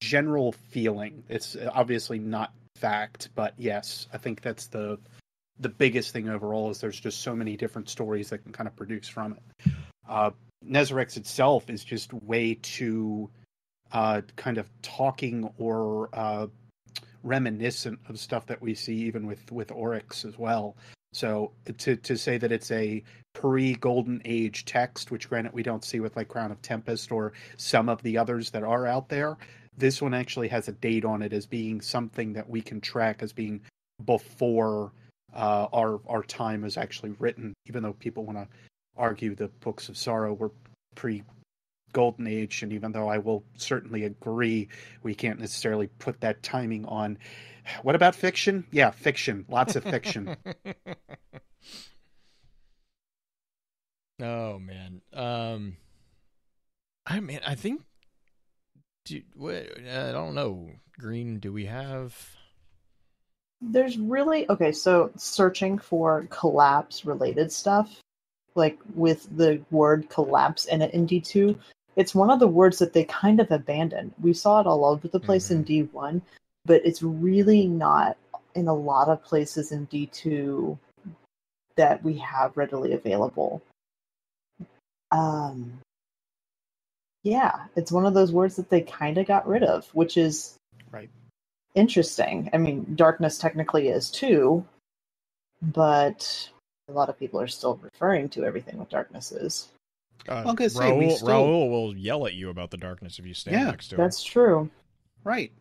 general feeling. It's obviously not fact, but yes, I think that's the biggest thing overall, is there's just so many different stories that can kind of produce from it. Nezarec's itself is just way too kind of talking or reminiscent of stuff that we see even with Oryx as well. So to say that it's a pre-Golden Age text, which granted we don't see with like Crown of Tempest or some of the others that are out there, this one actually has a date on it as being something that we can track as being before our time was actually written, even though people want to argue the Books of Sorrow were pre-Golden Age, and even though I will certainly agree we can't necessarily put that timing on. What about fiction? Yeah, fiction. Lots of fiction. Oh, man. I think... I don't know. Green, do we have... There's really... Okay, so searching for collapse-related stuff, like with the word collapse in it in D2, it's one of the words that they kind of abandoned. We saw it all over the place in D1, but it's really not in a lot of places in D2 that we have readily available. Yeah, it's one of those words that they kind of got rid of, which is right. Interesting. I mean, darkness technically is too, but a lot of people are still referring to everything what darkness is. I'm gonna say Raul will yell at you about the darkness if you stand next to him. That's true. Right.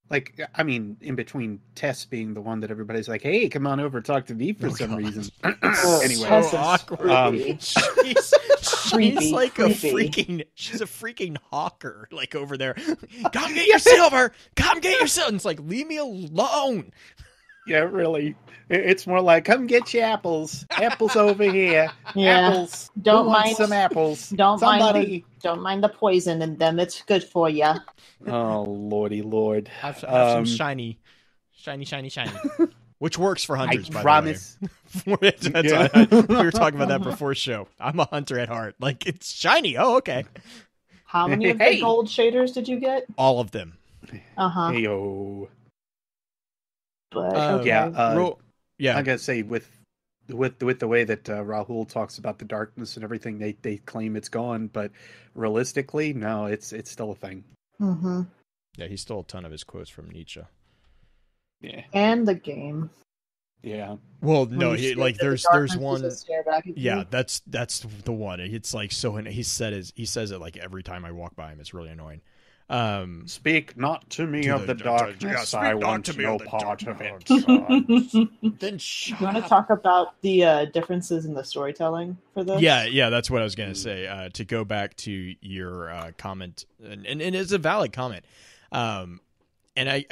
Like, I mean, in between Tess being the one that everybody's like, hey, come on over, talk to me for some reason. Anyway. Tess is awkward. She's like creepy. she's a freaking hawker, like over there. Come get your silver! Come get your silver! And it's like, leave me alone! Yeah, really. It's more like, come get your apples. Apples over here. Yeah. Apples. Don't Who wants mind some apples. Don't Somebody. don't mind the poison in them. It's good for you. Oh, lordy lord. Have some shiny. Which works for hunters, by promise. the way. We were talking about that before show. I'm a hunter at heart. Like, it's shiny. Oh, okay. How many of the gold shaders did you get? All of them. Heyo. But okay. Yeah. I gotta say, with the way that Rahul talks about the darkness and everything, they claim it's gone, but realistically, no, it's still a thing. Mm-hmm. Yeah, he stole a ton of his quotes from Nietzsche. Yeah, and the game. Yeah. Well, no, there's one. Yeah, you. that's the one. It's like so. He says it like every time I walk by him. It's really annoying. Speak not to me of the darkness. I want no part of it. Then you want to talk about the differences in the storytelling for this? Yeah, that's what I was gonna say. To go back to your comment, and it's a valid comment. And I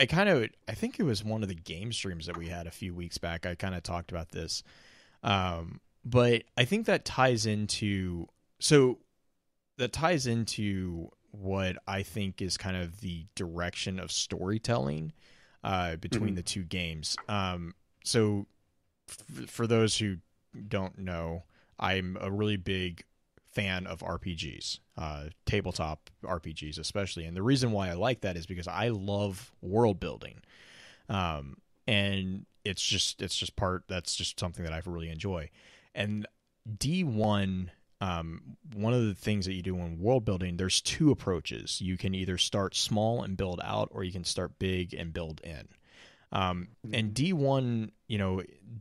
think it was one of the game streams that we had a few weeks back. I kind of talked about this, but I think that ties into what I think is kind of the direction of storytelling between the two games. So for those who don't know, I'm a really big fan of RPGs, tabletop RPGs especially. And the reason why I like that is because I love world building. And that's just something that I really enjoy. And D1, one of the things that you do in world building, there's two approaches. You can either start small and build out, or you can start big and build in. And D1,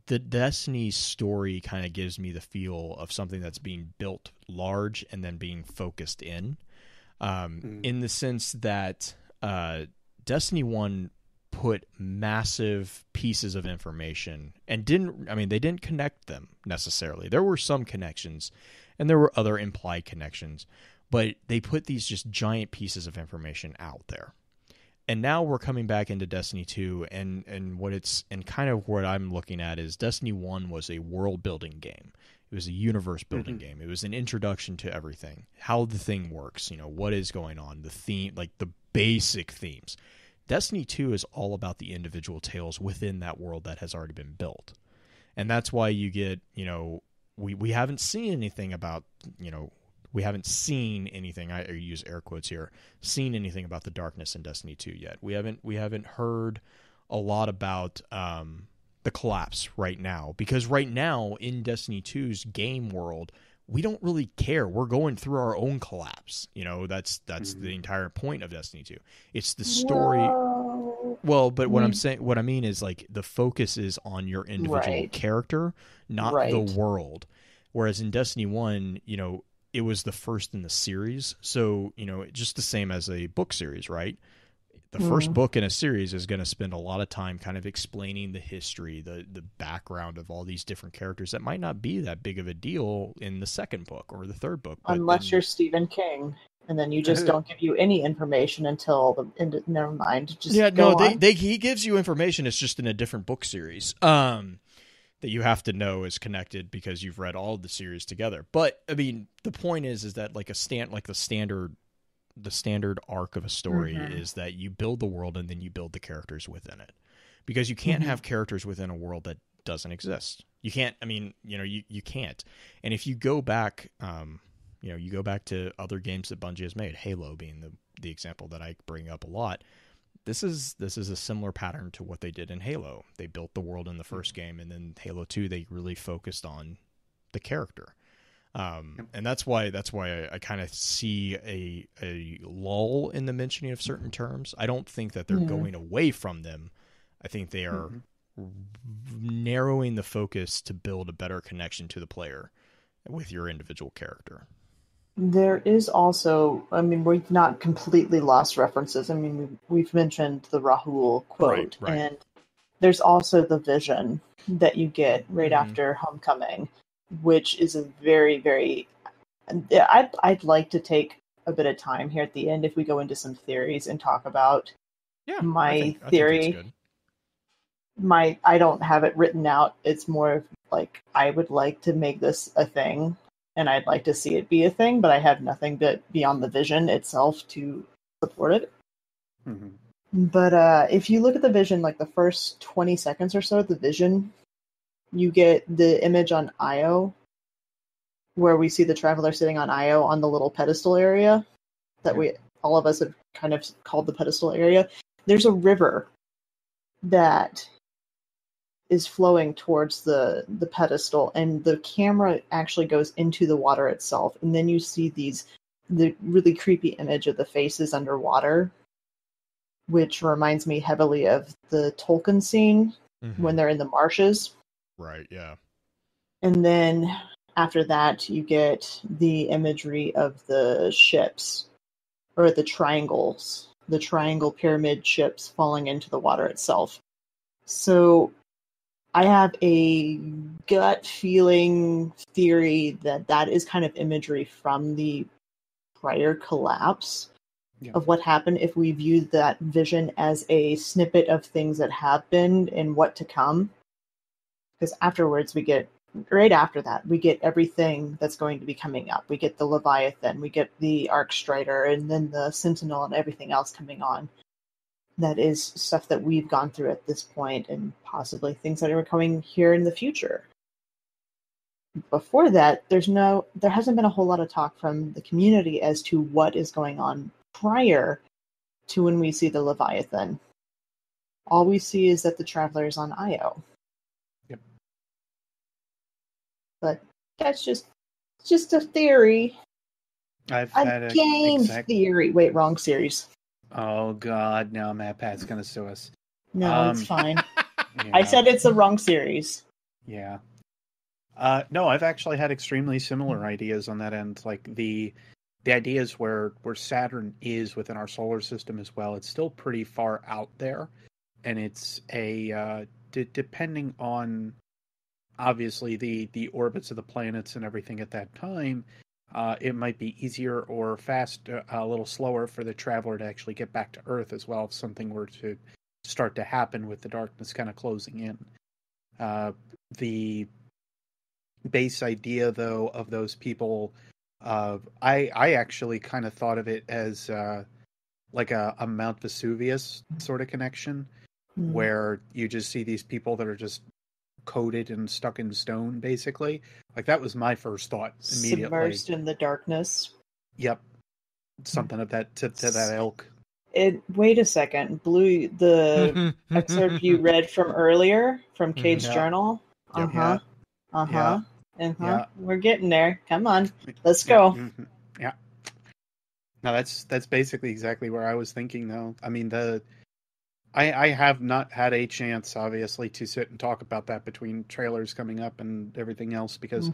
the Destiny story kind of gives me the feel of something that's being built large and then being focused in the sense that Destiny 1 put massive pieces of information and they didn't connect them necessarily. There were some connections and there were other implied connections, but they put these just giant pieces of information out there. And now we're coming back into Destiny 2, and kind of what I'm looking at is Destiny 1 was a world building game. It was a universe building game. It was an introduction to everything, how the thing works, what is going on, the theme, like the basic themes. Destiny 2 is all about the individual tales within that world that has already been built. And that's why you get, we haven't seen anything about, we haven't seen anything, I use air quotes here, seen anything about the darkness in Destiny 2 yet. We haven't heard a lot about the collapse right now, because right now in Destiny 2's game world, we don't really care. We're going through our own collapse. That's the entire point of Destiny 2. It's the story. Whoa. Well, but what I mean is, like, the focus is on your individual character, not the world. Whereas in Destiny 1, it was the first in the series. So, just the same as a book series, right? The first book in a series is going to spend a lot of time kind of explaining the history, the background of all these different characters that might not be that big of a deal in the second book or the third book. Unless you're Stephen King, and then you just don't give you any information until the end. Never mind. He gives you information. It's just in a different book series. That you have to know is connected because you've read all of the series together. But I mean, the point is that the standard arc of a story is that you build the world and then you build the characters within it, because you can't have characters within a world that doesn't exist. You can't. I mean, you can't. And if you go back, you go back to other games that Bungie has made, Halo being the example that I bring up a lot. This is a similar pattern to what they did in Halo. They built the world in the first game, and then Halo 2, they really focused on the character. And that's why I kind of see a lull in the mentioning of certain terms. I don't think that they're going away from them. I think they are narrowing the focus to build a better connection to the player with your individual character. There is also, I mean, we've not completely lost references. I mean, we've mentioned the Rahul quote, Right. and there's also the vision that you get right Mhm. after Homecoming, which is a very, very. I'd like to take a bit of time here at the end if we go into some theories and talk about Yeah, my I think theory. that's good. I don't have it written out. It's more of like I would like to make this a thing, and I'd like to see it be a thing, but I have nothing beyond the vision itself to support it. Mm-hmm. But if you look at the vision, like the first 20 seconds or so of the vision, you get the image on Io, where we see the traveler sitting on Io on the little pedestal area that all of us have kind of called the pedestal area. There's a river that is flowing towards the pedestal, and the camera actually goes into the water itself, and then you see the really creepy image of the faces underwater, which reminds me heavily of the Tolkien scene when they're in the marshes. Right, yeah. And then after that, you get the imagery of the ships, or the triangles, the triangle pyramid ships falling into the water itself. So I have a gut feeling theory that is kind of imagery from the prior collapse of what happened if we view that vision as a snippet of things that have been and what to come. Because afterwards, right after that, we get everything that's going to be coming up. We get the Leviathan, we get the Arcstrider, and then the Sentinel and everything else coming on. That is stuff that we've gone through at this point, and possibly things that are coming here in the future. Before that, there hasn't been a whole lot of talk from the community as to what is going on prior to when we see the Leviathan. All we see is that the Traveler is on Io. Yep. But that's just a theory. I've had a game theory. Wait, wrong series. Oh God, now MatPat's gonna sue us. No, it's fine. Yeah. I said it's the wrong series. Yeah. No, I've actually had extremely similar ideas on that end. Like the ideas where Saturn is within our solar system as well. It's still pretty far out there, and it's depending on obviously the orbits of the planets and everything at that time. It might be easier or a little slower for the traveler to actually get back to Earth as well if something were to start to happen with the darkness kind of closing in. The base idea, though, of those people, I actually kind of thought of it as like a Mount Vesuvius sort of connection, where you just see these people that are just coated and stuck in stone, basically. Like that was my first thought immediately. Submersed in the darkness. Yep, something of that to that ilk. Wait a second, Blue. The excerpt you read from earlier from Cade's journal. Yeah. We're getting there. Come on, let's go. Yeah. No, that's basically exactly where I was thinking, though. I mean, I have not had a chance, obviously, to sit and talk about that between trailers coming up and everything else because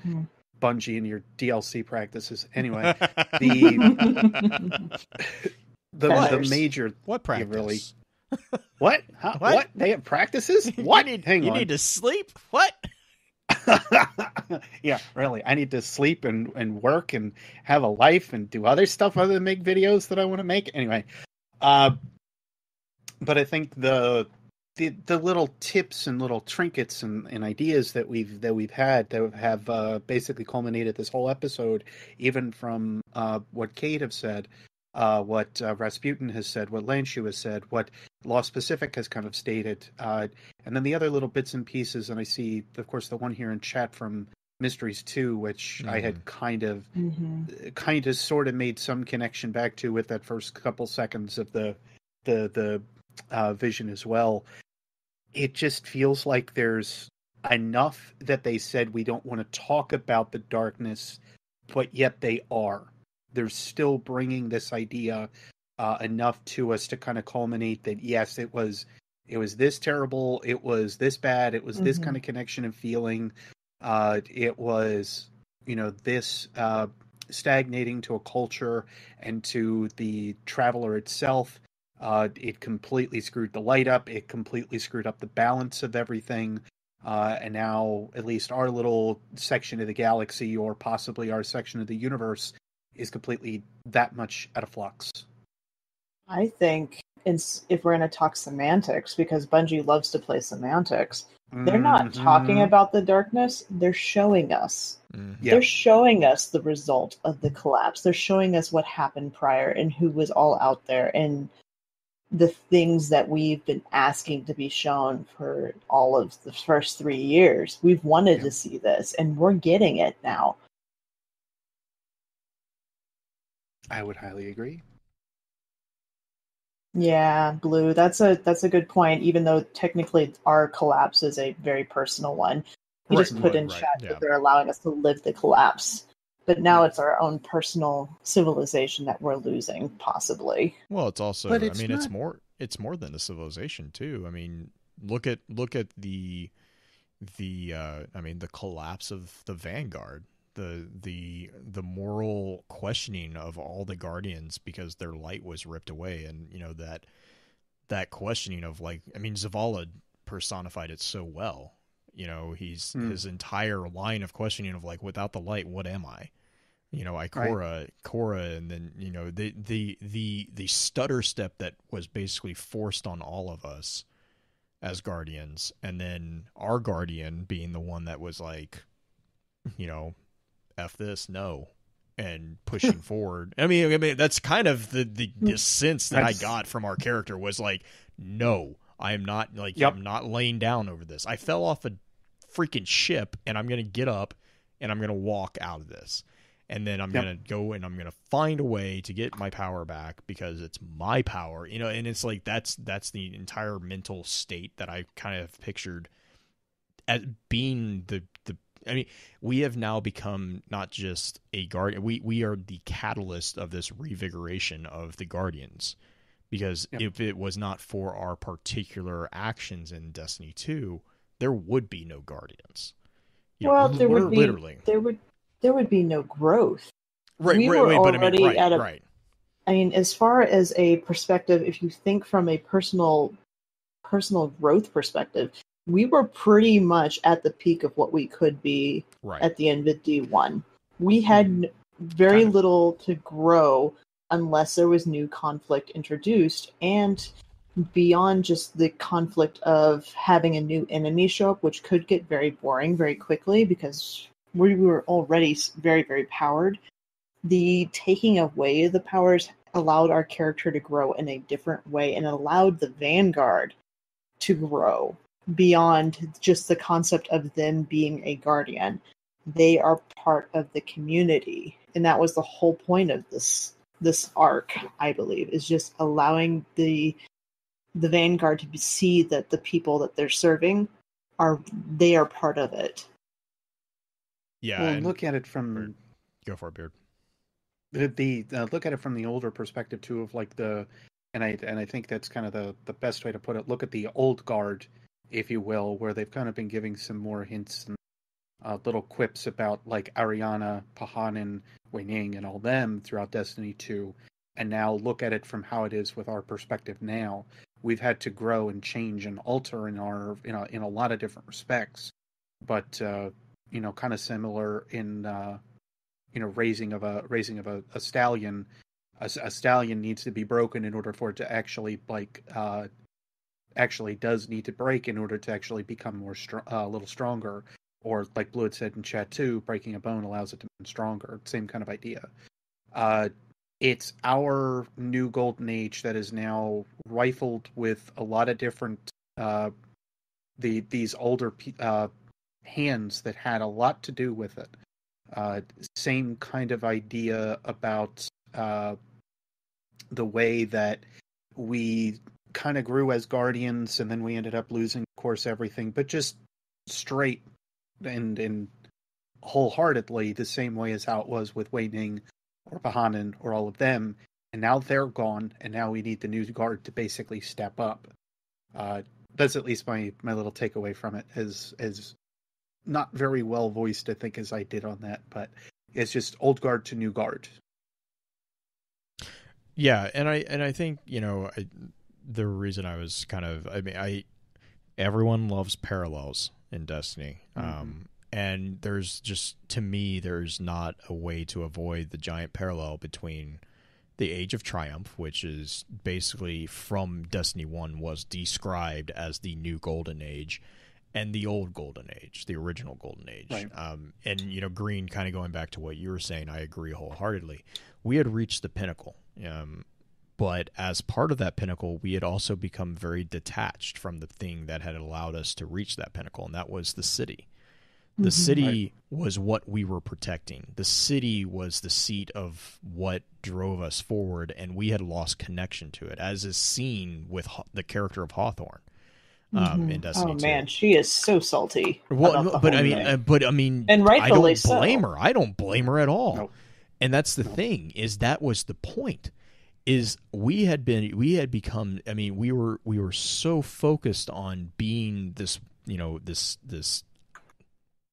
Bungie and your DLC practices. Anyway, the major what practice? Really, what? Huh? What? They have practices? What? You need to sleep? What? Yeah, really. I need to sleep and work and have a life and do other stuff other than make videos that I want to make. Anyway, but I think the little tips and little trinkets and ideas that we've had that have basically culminated this whole episode, even from what Cade have said, what Rasputin has said, what Lanshu has said, what Lost Pacific has kind of stated, and then the other little bits and pieces. And I see, of course, the one here in chat from Mysteries 2, which I had kind of sort of made some connection back to with that first couple seconds of the vision as well. It just feels like there's enough that they said we don't want to talk about the darkness, but yet they are. They're still bringing this idea enough to us to kind of culminate that, yes, it was this terrible, it was this bad, it was this kind of connection and feeling. It was, this stagnating to a culture and to the traveler itself. It completely screwed the light up. It completely screwed up the balance of everything. And now, at least our little section of the galaxy, or possibly our section of the universe, is completely that much out of flux. I think if we're going to talk semantics, because Bungie loves to play semantics, they're not talking about the darkness. They're showing us. Mm-hmm. Yeah. They're showing us the result of the collapse. They're showing us what happened prior and who was all out there and the things that we've been asking to be shown for all of the first 3 years. We've wanted to see this, and we're getting it now. I would highly agree. Yeah, Blue, that's a good point, even though technically our collapse is a very personal one. You just put in chat that they're allowing us to live the collapse. But now it's our own personal civilization that we're losing, possibly. Well, it's also, But it's more than a civilization too. I mean, look at the collapse of the Vanguard, the moral questioning of all the Guardians because their light was ripped away, and that questioning of, like, I mean, Zavala personified it so well. His entire line of questioning of, like, without the light, what am I? Ikora, and then the stutter step that was basically forced on all of us as Guardians, and then our Guardian being the one that was like, F this, no, and pushing forward. I mean, that's kind of the sense that I got from our character was like, no, I am not, like, I'm not laying down over this. I fell off a freaking ship, and I'm going to get up, and I'm going to walk out of this. And then I'm going to go and I'm going to find a way to get my power back because it's my power, and it's like, that's the entire mental state that I kind of pictured as being I mean, we have now become not just a guardian. We are the catalyst of this revigoration of the Guardians, because if it was not for our particular actions in Destiny 2, there would be no Guardians. There would be no growth. Right, I mean, as far as a perspective, if you think from a personal growth perspective, we were pretty much at the peak of what we could be at the end of D1. We had very little to grow unless there was new conflict introduced, and beyond just the conflict of having a new enemy show up, which could get very boring very quickly because we were already very, very powered. The taking away the powers allowed our character to grow in a different way and allowed the Vanguard to grow beyond just the concept of them being a guardian. They are part of the community. And that was the whole point of this arc, I believe, is just allowing the Vanguard to see that the people that they're serving are part of it. Yeah, well, look at it from... Go for it, Beard. Look at it from the older perspective too, of like and I think that's kind of the best way to put it. Look at the old guard, if you will, where they've kind of been giving some more hints and little quips about, like, Ariana, Pahanin, Wei Ning, and all them throughout Destiny 2. And now look at it from how it is with our perspective now. We've had to grow and change and alter in a lot of different respects, but kind of similar in raising of a stallion. A stallion needs to be broken in order for it to actually does need to break in order to actually become more a little stronger. Or, like Blue had said in chat too, breaking a bone allows it to become stronger. Same kind of idea. It's our new golden age that is now rifled with a lot of different these older hands that had a lot to do with it. Same kind of idea about the way that we kind of grew as Guardians, and then we ended up losing, of course, everything, but just straight and wholeheartedly the same way as how it was with Wei Ning or Pahanin or all of them, and now they're gone, and now we need the new guard to basically step up. That's at least my little takeaway from it, as not very well voiced, I think, as I did on that, but It's just old guard to new guard. Yeah, and I think, the reason I was kind of, everyone loves parallels in Destiny. And there's just, to me, there's not a way to avoid the giant parallel between the Age of Triumph, which is basically from Destiny 1 was described as the new Golden Age, and the old Golden Age, the original Golden Age. Right. And, Green, kind of going back to what you were saying, I agree wholeheartedly. We had reached the pinnacle. But as part of that pinnacle, we had also become very detached from the thing that had allowed us to reach that pinnacle, and that was the city. The city was what we were protecting. The city was the seat of what drove us forward, and we had lost connection to it, as is seen with the character of Hawthorne in Destiny 2. Oh man, she is so salty. Well, but I mean, and rightfully I don't blame her. I don't blame her at all. No. And that's the thing, is that was the point. Is we had become. I mean, we were so focused on being this, this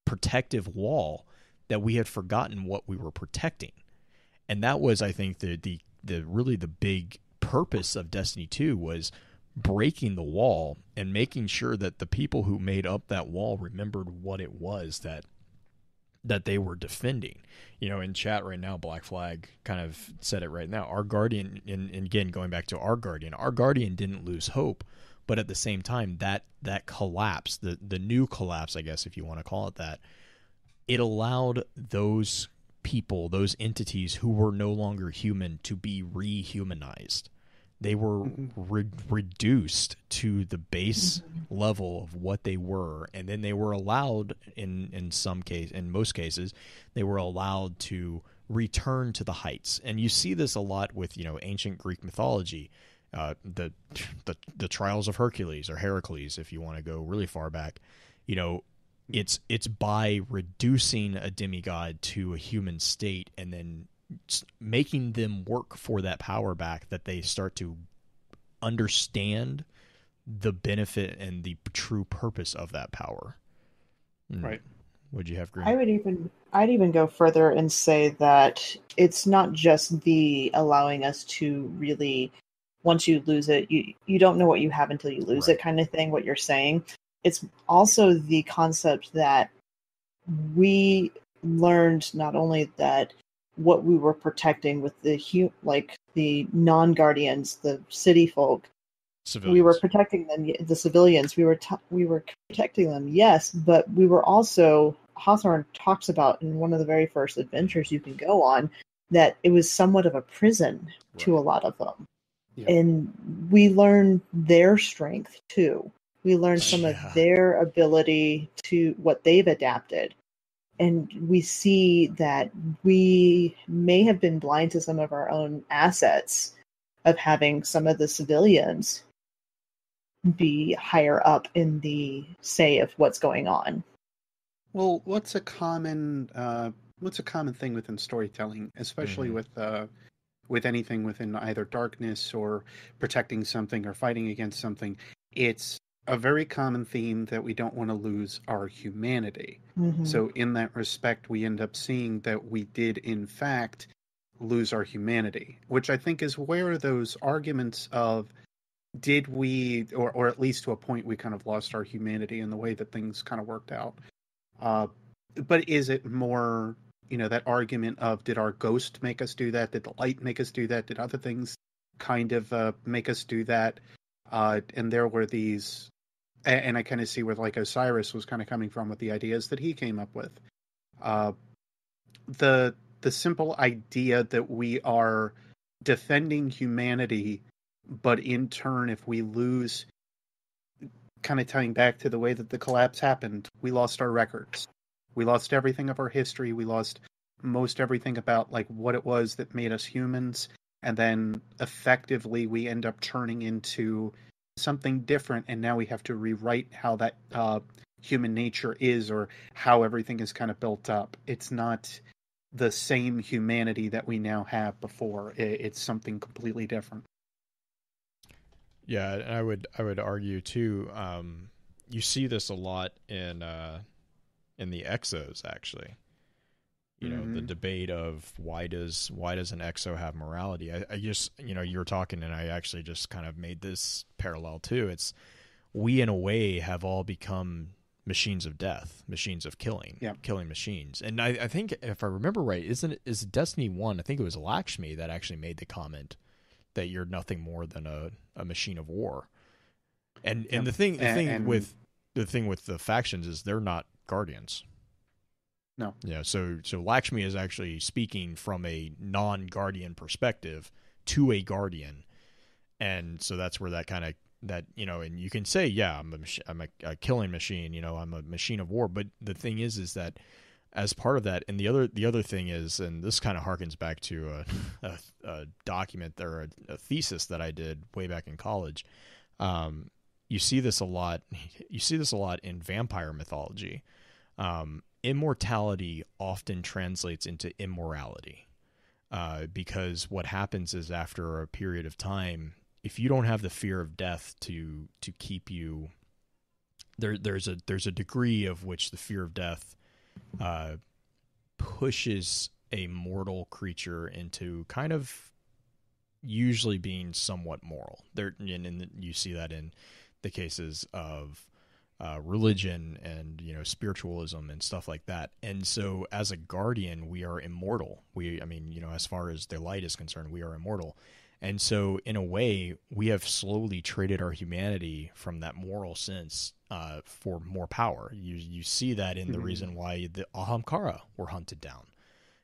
protective wall that we had forgotten what we were protecting. And that was, I think, the really the big purpose of Destiny 2 was breaking the wall and making sure that the people who made up that wall remembered what it was that they were defending. In chat right now, Black Flag kind of said it right now. Our Guardian, and again, going back to our Guardian didn't lose hope, but at the same time, that collapse, the new collapse, I guess, if you want to call it that, it allowed those people, those entities who were no longer human, to be rehumanized. They were reduced to the base level of what they were, and then they were allowed, in most cases, they were allowed to return to the heights. And you see this a lot with ancient Greek mythology, the trials of Hercules, or Heracles, if you want to go really far back. It's by reducing a demigod to a human state and then making them work for that power back that they start to understand the benefit and the true purpose of that power. Right. Would you have, Green? I'd even go further and say that it's not just the allowing us to really, once you lose it, you don't know what you have until you lose it kind of thing, what you're saying. It's also the concept that we learned not only that what we were protecting with the non-guardians, the city folk, Civilians. We were protecting them, the civilians. We were protecting them, yes, but we were also, Hawthorne talks about in one of the very first adventures you can go on, that it was somewhat of a prison to a lot of them. Yeah. And we learn their strength too. We learn some of their ability to what they've adapted. And we see that we may have been blind to some of our own assets of having some of the civilians be higher up in the say of what's going on. Well, what's a common thing within storytelling, especially with anything within either darkness or protecting something or fighting against something? It's a very common theme that we don't want to lose our humanity. Mm-hmm. So in that respect, we end up seeing that we did, in fact, lose our humanity, which I think is where those arguments of did we, or at least to a point, we kind of lost our humanity in the way that things kind of worked out. But is it more, that argument of did our ghost make us do that? Did the light make us do that? Did other things kind of make us do that? And there were these, and I kind of see where like Osiris was kind of coming from with the ideas that he came up with. The simple idea that we are defending humanity, but in turn, if we lose, kind of tying back to the way that the collapse happened, we lost our records. We lost everything of our history. We lost most everything about like what it was that made us humans. And then effectively we end up turning into something different. And now we have to rewrite how that human nature is, or how everything is kind of built up. It's not the same humanity that we now have before. It's something completely different. Yeah, and I would argue too. You see this a lot in the Exos, actually. You know, the debate of why does an exo have morality? I just, you know, you were talking and I actually just kind of made this parallel too. It's, we in a way have all become machines of death, machines of killing, killing machines. And I think if I remember right, is Destiny 1, I think it was Lakshmi that actually made the comment that you're nothing more than a machine of war. And the thing with the factions is they're not guardians. No. Yeah, so Lakshmi is actually speaking from a non-guardian perspective to a guardian. And so that's where that kind of, that, you know, and you can say, yeah, I'm a killing machine, you know, I'm a machine of war. But the thing is that as part of that, and the other thing is, and this kind of harkens back to a document or a thesis that I did way back in college. You see this a lot. You see this a lot in vampire mythology. Immortality often translates into immorality, because what happens is after a period of time, if you don't have the fear of death to keep you, there's a degree of which the fear of death pushes a mortal creature into kind of usually being somewhat moral. And you see that in the cases of religion and, you know, spiritualism and stuff like that. And so as a guardian, we are immortal. As far as the light is concerned, we are immortal. And so in a way, we have slowly traded our humanity from that moral sense for more power. You see that in the reason why the Ahamkara were hunted down.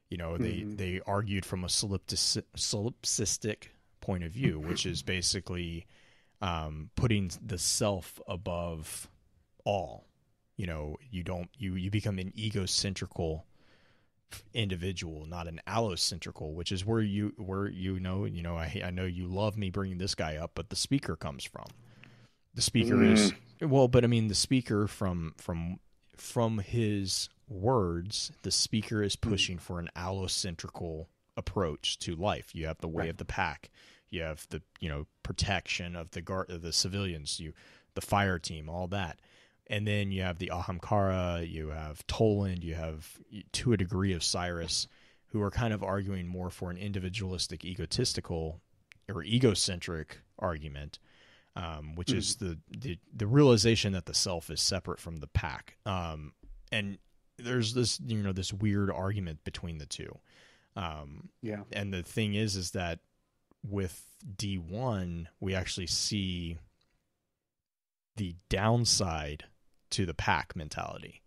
You know, they argued from a solipsistic point of view, which is basically putting the self above all. You know, you become an egocentrical individual, not an allocentrical, which is where I know you love me bringing this guy up, but the speaker comes from. The speaker is the speaker from his words, the speaker is pushing for an allocentrical approach to life. You have the way of the pack. You have the, you know, protection of the civilians, the fire team, all that. And then you have the Ahamkara, you have Toland, you have, to a degree, of Cyrus, who are kind of arguing more for an individualistic, egotistical, or egocentric argument, which is the realization that the self is separate from the pack. And there's this, you know, this weird argument between the two. And the thing is that with D1, we actually see the downside to the pack mentality,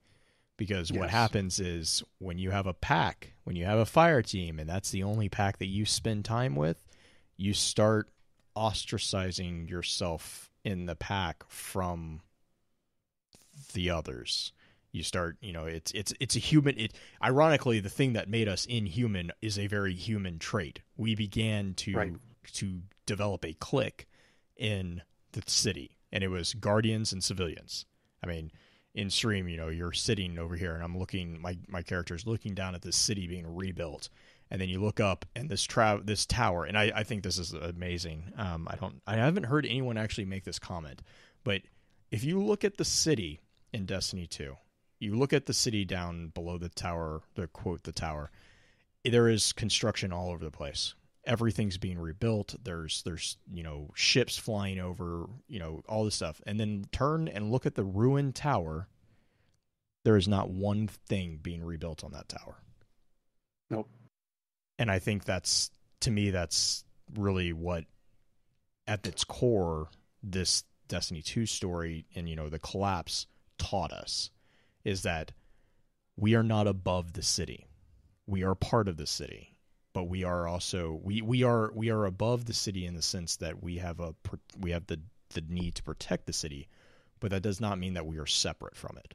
because what happens is when you have a pack, when you have a fire team, and that's the only pack that you spend time with, you start ostracizing yourself in the pack from the others. You start, you know, it's a human. Ironically, the thing that made us inhuman is a very human trait. We began to develop a clique in the city, and it was guardians and civilians. I mean, in stream, you know, you're sitting over here, and I'm looking. My character's looking down at this city being rebuilt, and then you look up, and this tower, and I think this is amazing. I haven't heard anyone actually make this comment, but if you look at the city in Destiny 2, you look at the city down below the tower, the tower, there is construction all over the place. Everything's being rebuilt. There's you know, ships flying over, you know, all this stuff. And then turn and look at the ruined tower. There is not one thing being rebuilt on that tower. Nope. And I think that's really what, at its core, this Destiny 2 story and, you know, the collapse taught us, is that we are not above the city. We are part of the city. But we are also we are above the city in the sense that we have the need to protect the city, but that does not mean that we are separate from it.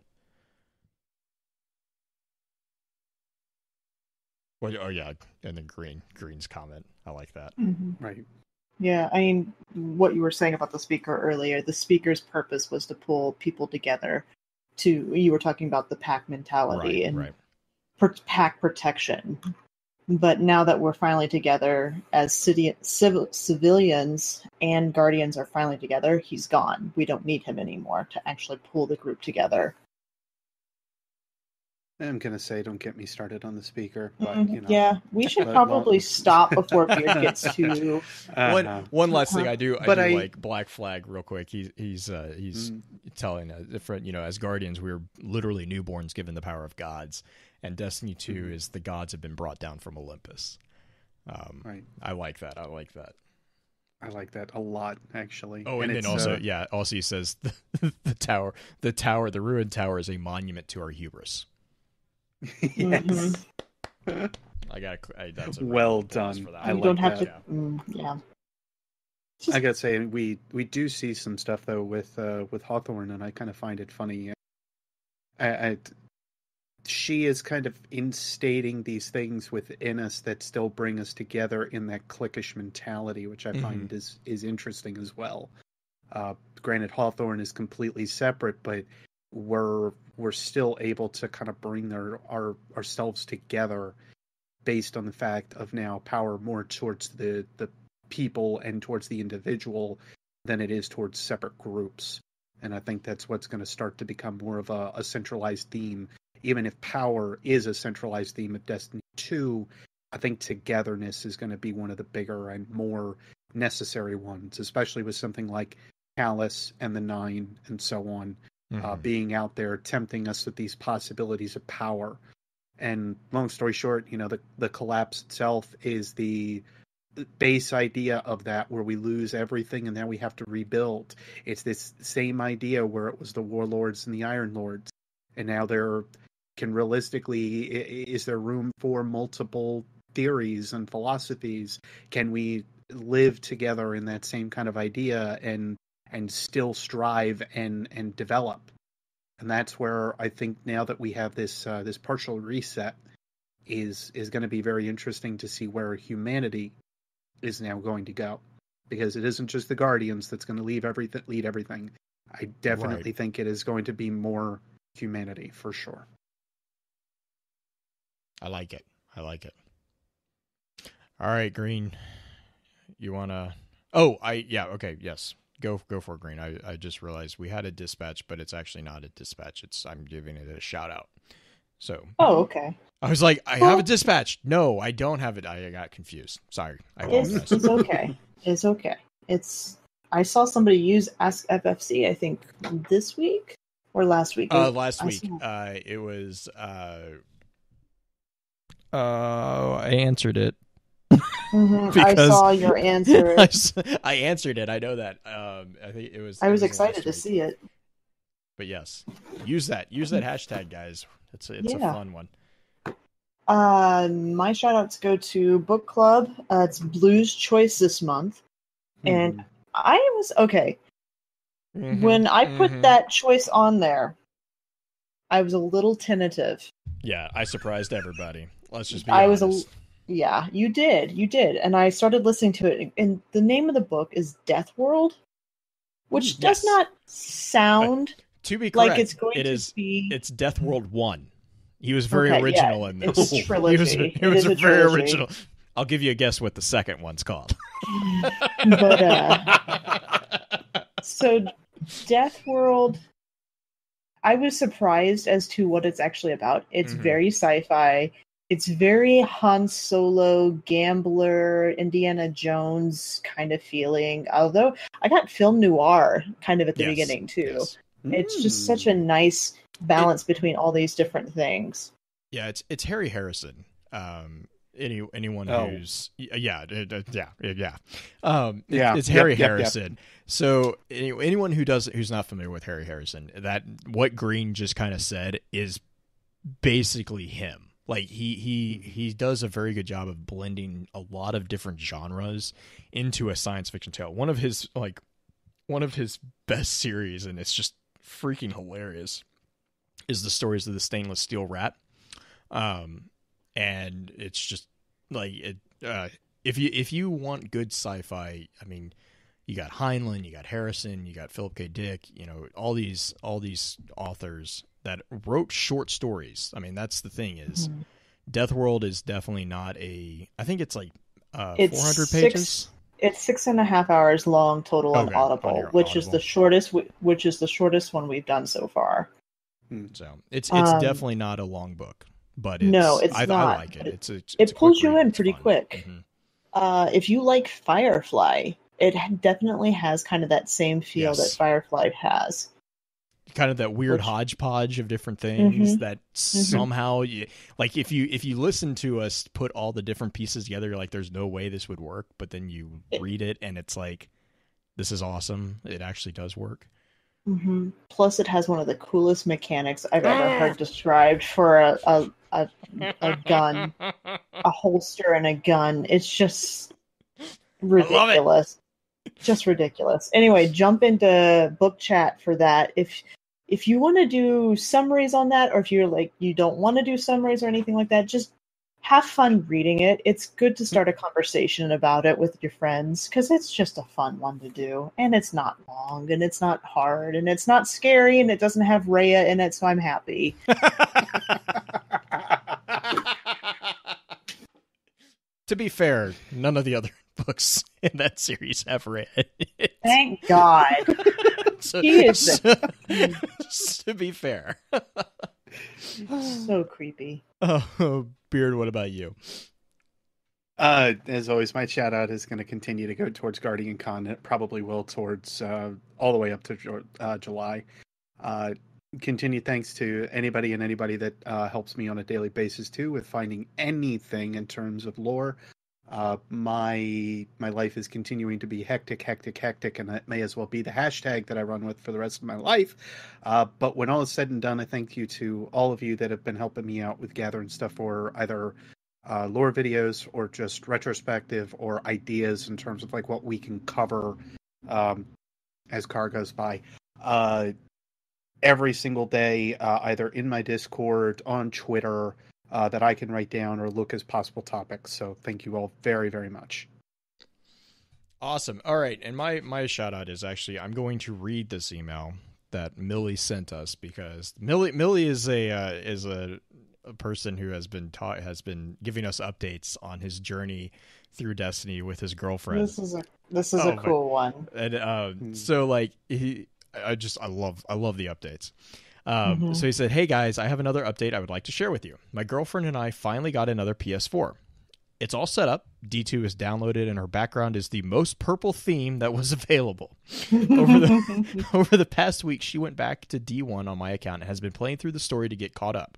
Well, oh yeah, and then Green's comment, I like that. Right. Yeah, I mean, what you were saying about the speaker earlier, the speaker's purpose was to pull people together. You were talking about the pack mentality and pack protection. But now that we're finally together, as civilians and guardians are finally together, he's gone. We don't need him anymore to actually pull the group together. I'm gonna say, don't get me started on the speaker, but you know. Yeah, we should probably stop before Beard gets too. One last thing I do like Black Flag real quick. He's telling different, as Guardians, we're literally newborns given the power of gods, and Destiny 2 is the gods have been brought down from Olympus. Right. I like that. I like that a lot, actually. Oh, and then also he says the ruined tower is a monument to our hubris. Yes. That's well done. I don't have to. Yeah. I gotta say, we do see some stuff though with Hawthorne, and I kind of find it funny. She is kind of instating these things within us that still bring us together in that cliquish mentality, which I find is interesting as well. Granted, Hawthorne is completely separate, but we're still able to kind of bring ourselves together based on the fact of now power more towards the people and towards the individual than it is towards separate groups. And I think that's what's going to start to become more of a centralized theme. Even if power is a centralized theme of Destiny 2, I think togetherness is going to be one of the bigger and more necessary ones, especially with something like Callus and the Nine and so on, being out there tempting us with these possibilities of power. And long story short, the collapse itself is the base idea of that, where we lose everything and then we have to rebuild. It's this same idea where it was the warlords and the Iron Lords, and now is there room for multiple theories and philosophies? Can we live together in that same kind of idea and still strive and develop? And that's where I think now that we have this partial reset is going to be very interesting to see where humanity is now going to go, because it isn't just the Guardians that's going to lead everything. I definitely think it is going to be more humanity for sure. I like it. All right, Green. You wanna? Okay, yes. Go for it, Green. I just realized we had a dispatch, but it's actually not a dispatch. I'm giving it a shout out. So. Oh, okay. I was like, I have a dispatch. No, I don't have it. I got confused. Sorry. It's okay. It's okay. I saw somebody use Ask FFC, I think, this week or last week. Last week. It was. I answered it. I saw your answer. I answered it. I know that. I think it was. I was excited to see it. But yes, use that hashtag, guys. It's a fun one. My shout outs go to book club. It's Blue's Choice this month, and I was okay when I put that choice on there. I was a little tentative. Yeah, I surprised everybody. Let's just be honest. Yeah, you did, and I started listening to it, and the name of the book is Death World, which does not sound to be correct, like it's going to be. It's Death World 1. He was very original in this. It's a trilogy. He was very original. I'll give you a guess what the second one's called. So Death World, I was surprised as to what it's actually about. It's very sci-fi. It's very Han Solo, gambler, Indiana Jones kind of feeling. Although I got film noir kind of at the beginning too. Yes. It's just such a nice balance between all these different things. Yeah, it's Harry Harrison. Anyone who's it's Harry Harrison. Yep. So anyone who's not familiar with Harry Harrison, that what Green just kind of said is basically him. Like he does a very good job of blending a lot of different genres into a science fiction tale. One of his best series, and it's just freaking hilarious, is the Stories of the Stainless Steel Rat. And it's just like it. If you want good sci-fi, I mean, you got Heinlein, you got Harrison, you got Philip K. Dick, all these authors that wrote short stories. I mean, that's the thing is, Death World is definitely not I think it's like 400 pages. It's 6.5 hours long total on Audible, which is the shortest one we've done so far. So it's definitely not a long book, but I like it. It pulls you in it's pretty fun. quick. If you like Firefly, it definitely has kind of that same feel that Firefly has. Kind of that weird hodgepodge of different things that somehow, like if you listen to us put all the different pieces together, you're like, there's no way this would work. But then you read it and it's like, this is awesome. It actually does work. Plus, it has one of the coolest mechanics I've ever heard described for a gun, a holster and a gun. It's just ridiculous. Just ridiculous. Anyway, jump into book chat for that. If you want to do summaries on that, or if you're like you don't want to do summaries or anything like that, just have fun reading it. It's good to start a conversation about it with your friends because it's just a fun one to do, and it's not long, and it's not hard, and it's not scary, and it doesn't have Rhea in it, so I'm happy. To be fair, none of the other books in that series have Rhea in it. Thank God. He is to be fair. So creepy. Oh, Beard, what about you? As always, my shout out is going to continue to go towards Guardian Con. It probably will towards all the way up to July. Continued thanks to anybody that helps me on a daily basis too with finding anything in terms of lore. My life is continuing to be hectic, and that may as well be the hashtag that I run with for the rest of my life. But when all is said and done, I thank you to all of you that have been helping me out with gathering stuff for either lore videos or just retrospective or ideas in terms of like what we can cover as car goes by. Every single day, either in my Discord, on Twitter, that I can write down or look as possible topics. So thank you all very, very much. Awesome. All right. And my shout out is actually, I'm going to read this email that Millie sent us because Millie is a person who has been giving us updates on his journey through Destiny with his girlfriend. This is a cool one. And so like I love the updates. So he said, "Hey guys, I have another update I would like to share with you. My girlfriend and I finally got another PS4. It's all set up. D2 is downloaded, and her background is the most purple theme that was available. Over the past week, she went back to D1 on my account and has been playing through the story to get caught up.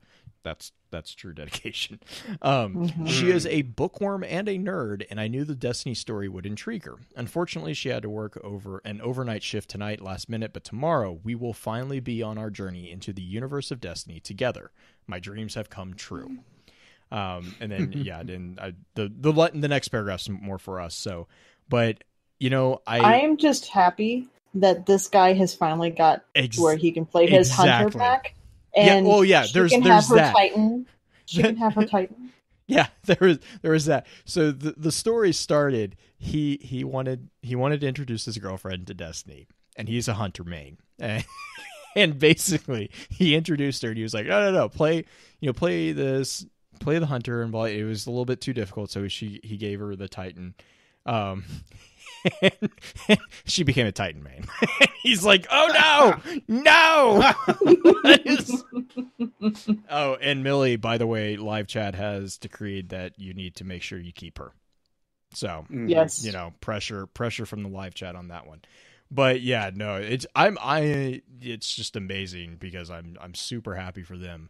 That's true dedication. She is a bookworm and a nerd, and I knew the Destiny story would intrigue her. Unfortunately, she had to work over an overnight shift tonight last minute, but tomorrow we will finally be on our journey into the universe of Destiny together. My dreams have come true." And then the next paragraph's more for us. So, but you know, I am just happy that this guy has finally got where he can play his hunter back. And there's that. Titan. She can have her Titan. Yeah, there is that. So the story started. He wanted to introduce his girlfriend to Destiny, and he's a hunter main. And basically, he introduced her, and he was like, "No, play the hunter." And it was a little bit too difficult, so he gave her the Titan. And she became a Titan main. He's like, "Oh no!" Oh, and Millie, by the way, live chat has decreed that you need to make sure you keep her. So yes, pressure from the live chat on that one. But yeah, no, it's just amazing because I'm super happy for them.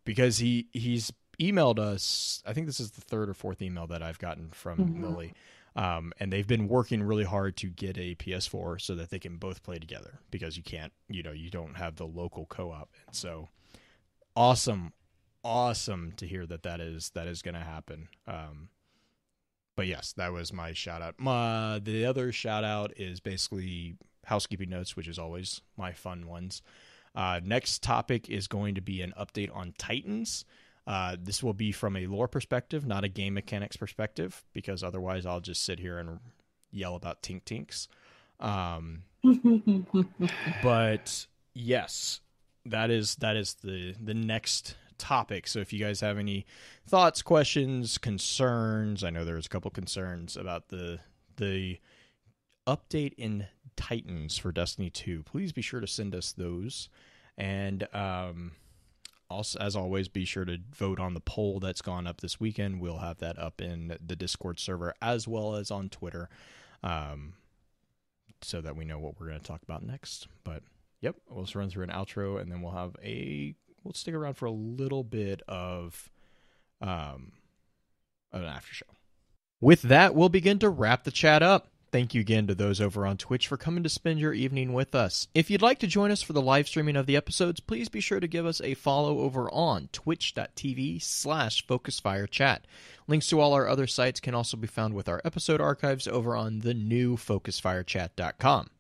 Because he's emailed us. I think this is the third or fourth email that I've gotten from Millie. And they've been working really hard to get a PS4 so that they can both play together because you can't, you don't have the local co-op. And so awesome to hear that is going to happen. But yes, that was my shout out. The other shout out is basically housekeeping notes, which is always my fun ones. Next topic is going to be an update on Titans. This will be from a lore perspective, not a game mechanics perspective, because otherwise I'll just sit here and yell about Tink Tinks. But yes, that is the next topic. So if you guys have any thoughts, questions, concerns, I know there's a couple concerns about the update in Titans for Destiny 2. Please be sure to send us those And also, as always, be sure to vote on the poll that's gone up this weekend. We'll have that up in the Discord server as well as on Twitter, so that we know what we're going to talk about next. But yep, we'll just run through an outro, and then we'll stick around for a little bit of an after show. With that, we'll begin to wrap the chat up. Thank you again to those over on Twitch for coming to spend your evening with us. If you'd like to join us for the live streaming of the episodes, please be sure to give us a follow over on twitch.tv/FocusFireChat. Links to all our other sites can also be found with our episode archives over on the new FocusFireChat.com.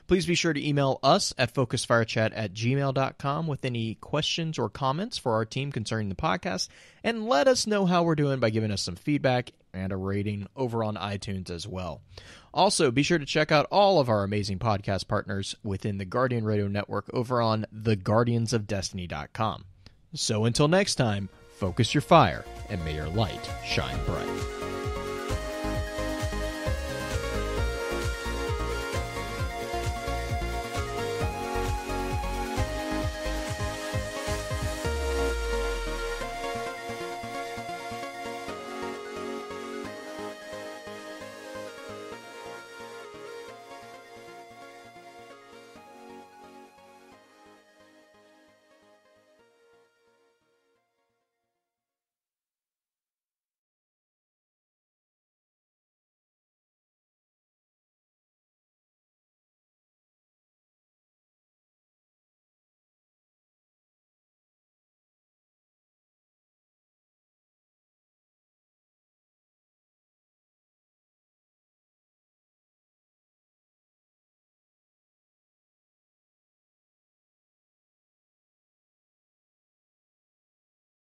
Please be sure to email us at focusfirechat@gmail.com with any questions or comments for our team concerning the podcast, and let us know how we're doing by giving us some feedback and a rating over on iTunes as well. Also, be sure to check out all of our amazing podcast partners within the Guardian Radio Network over on theguardiansofdestiny.com. So until next time, focus your fire, and may your light shine bright.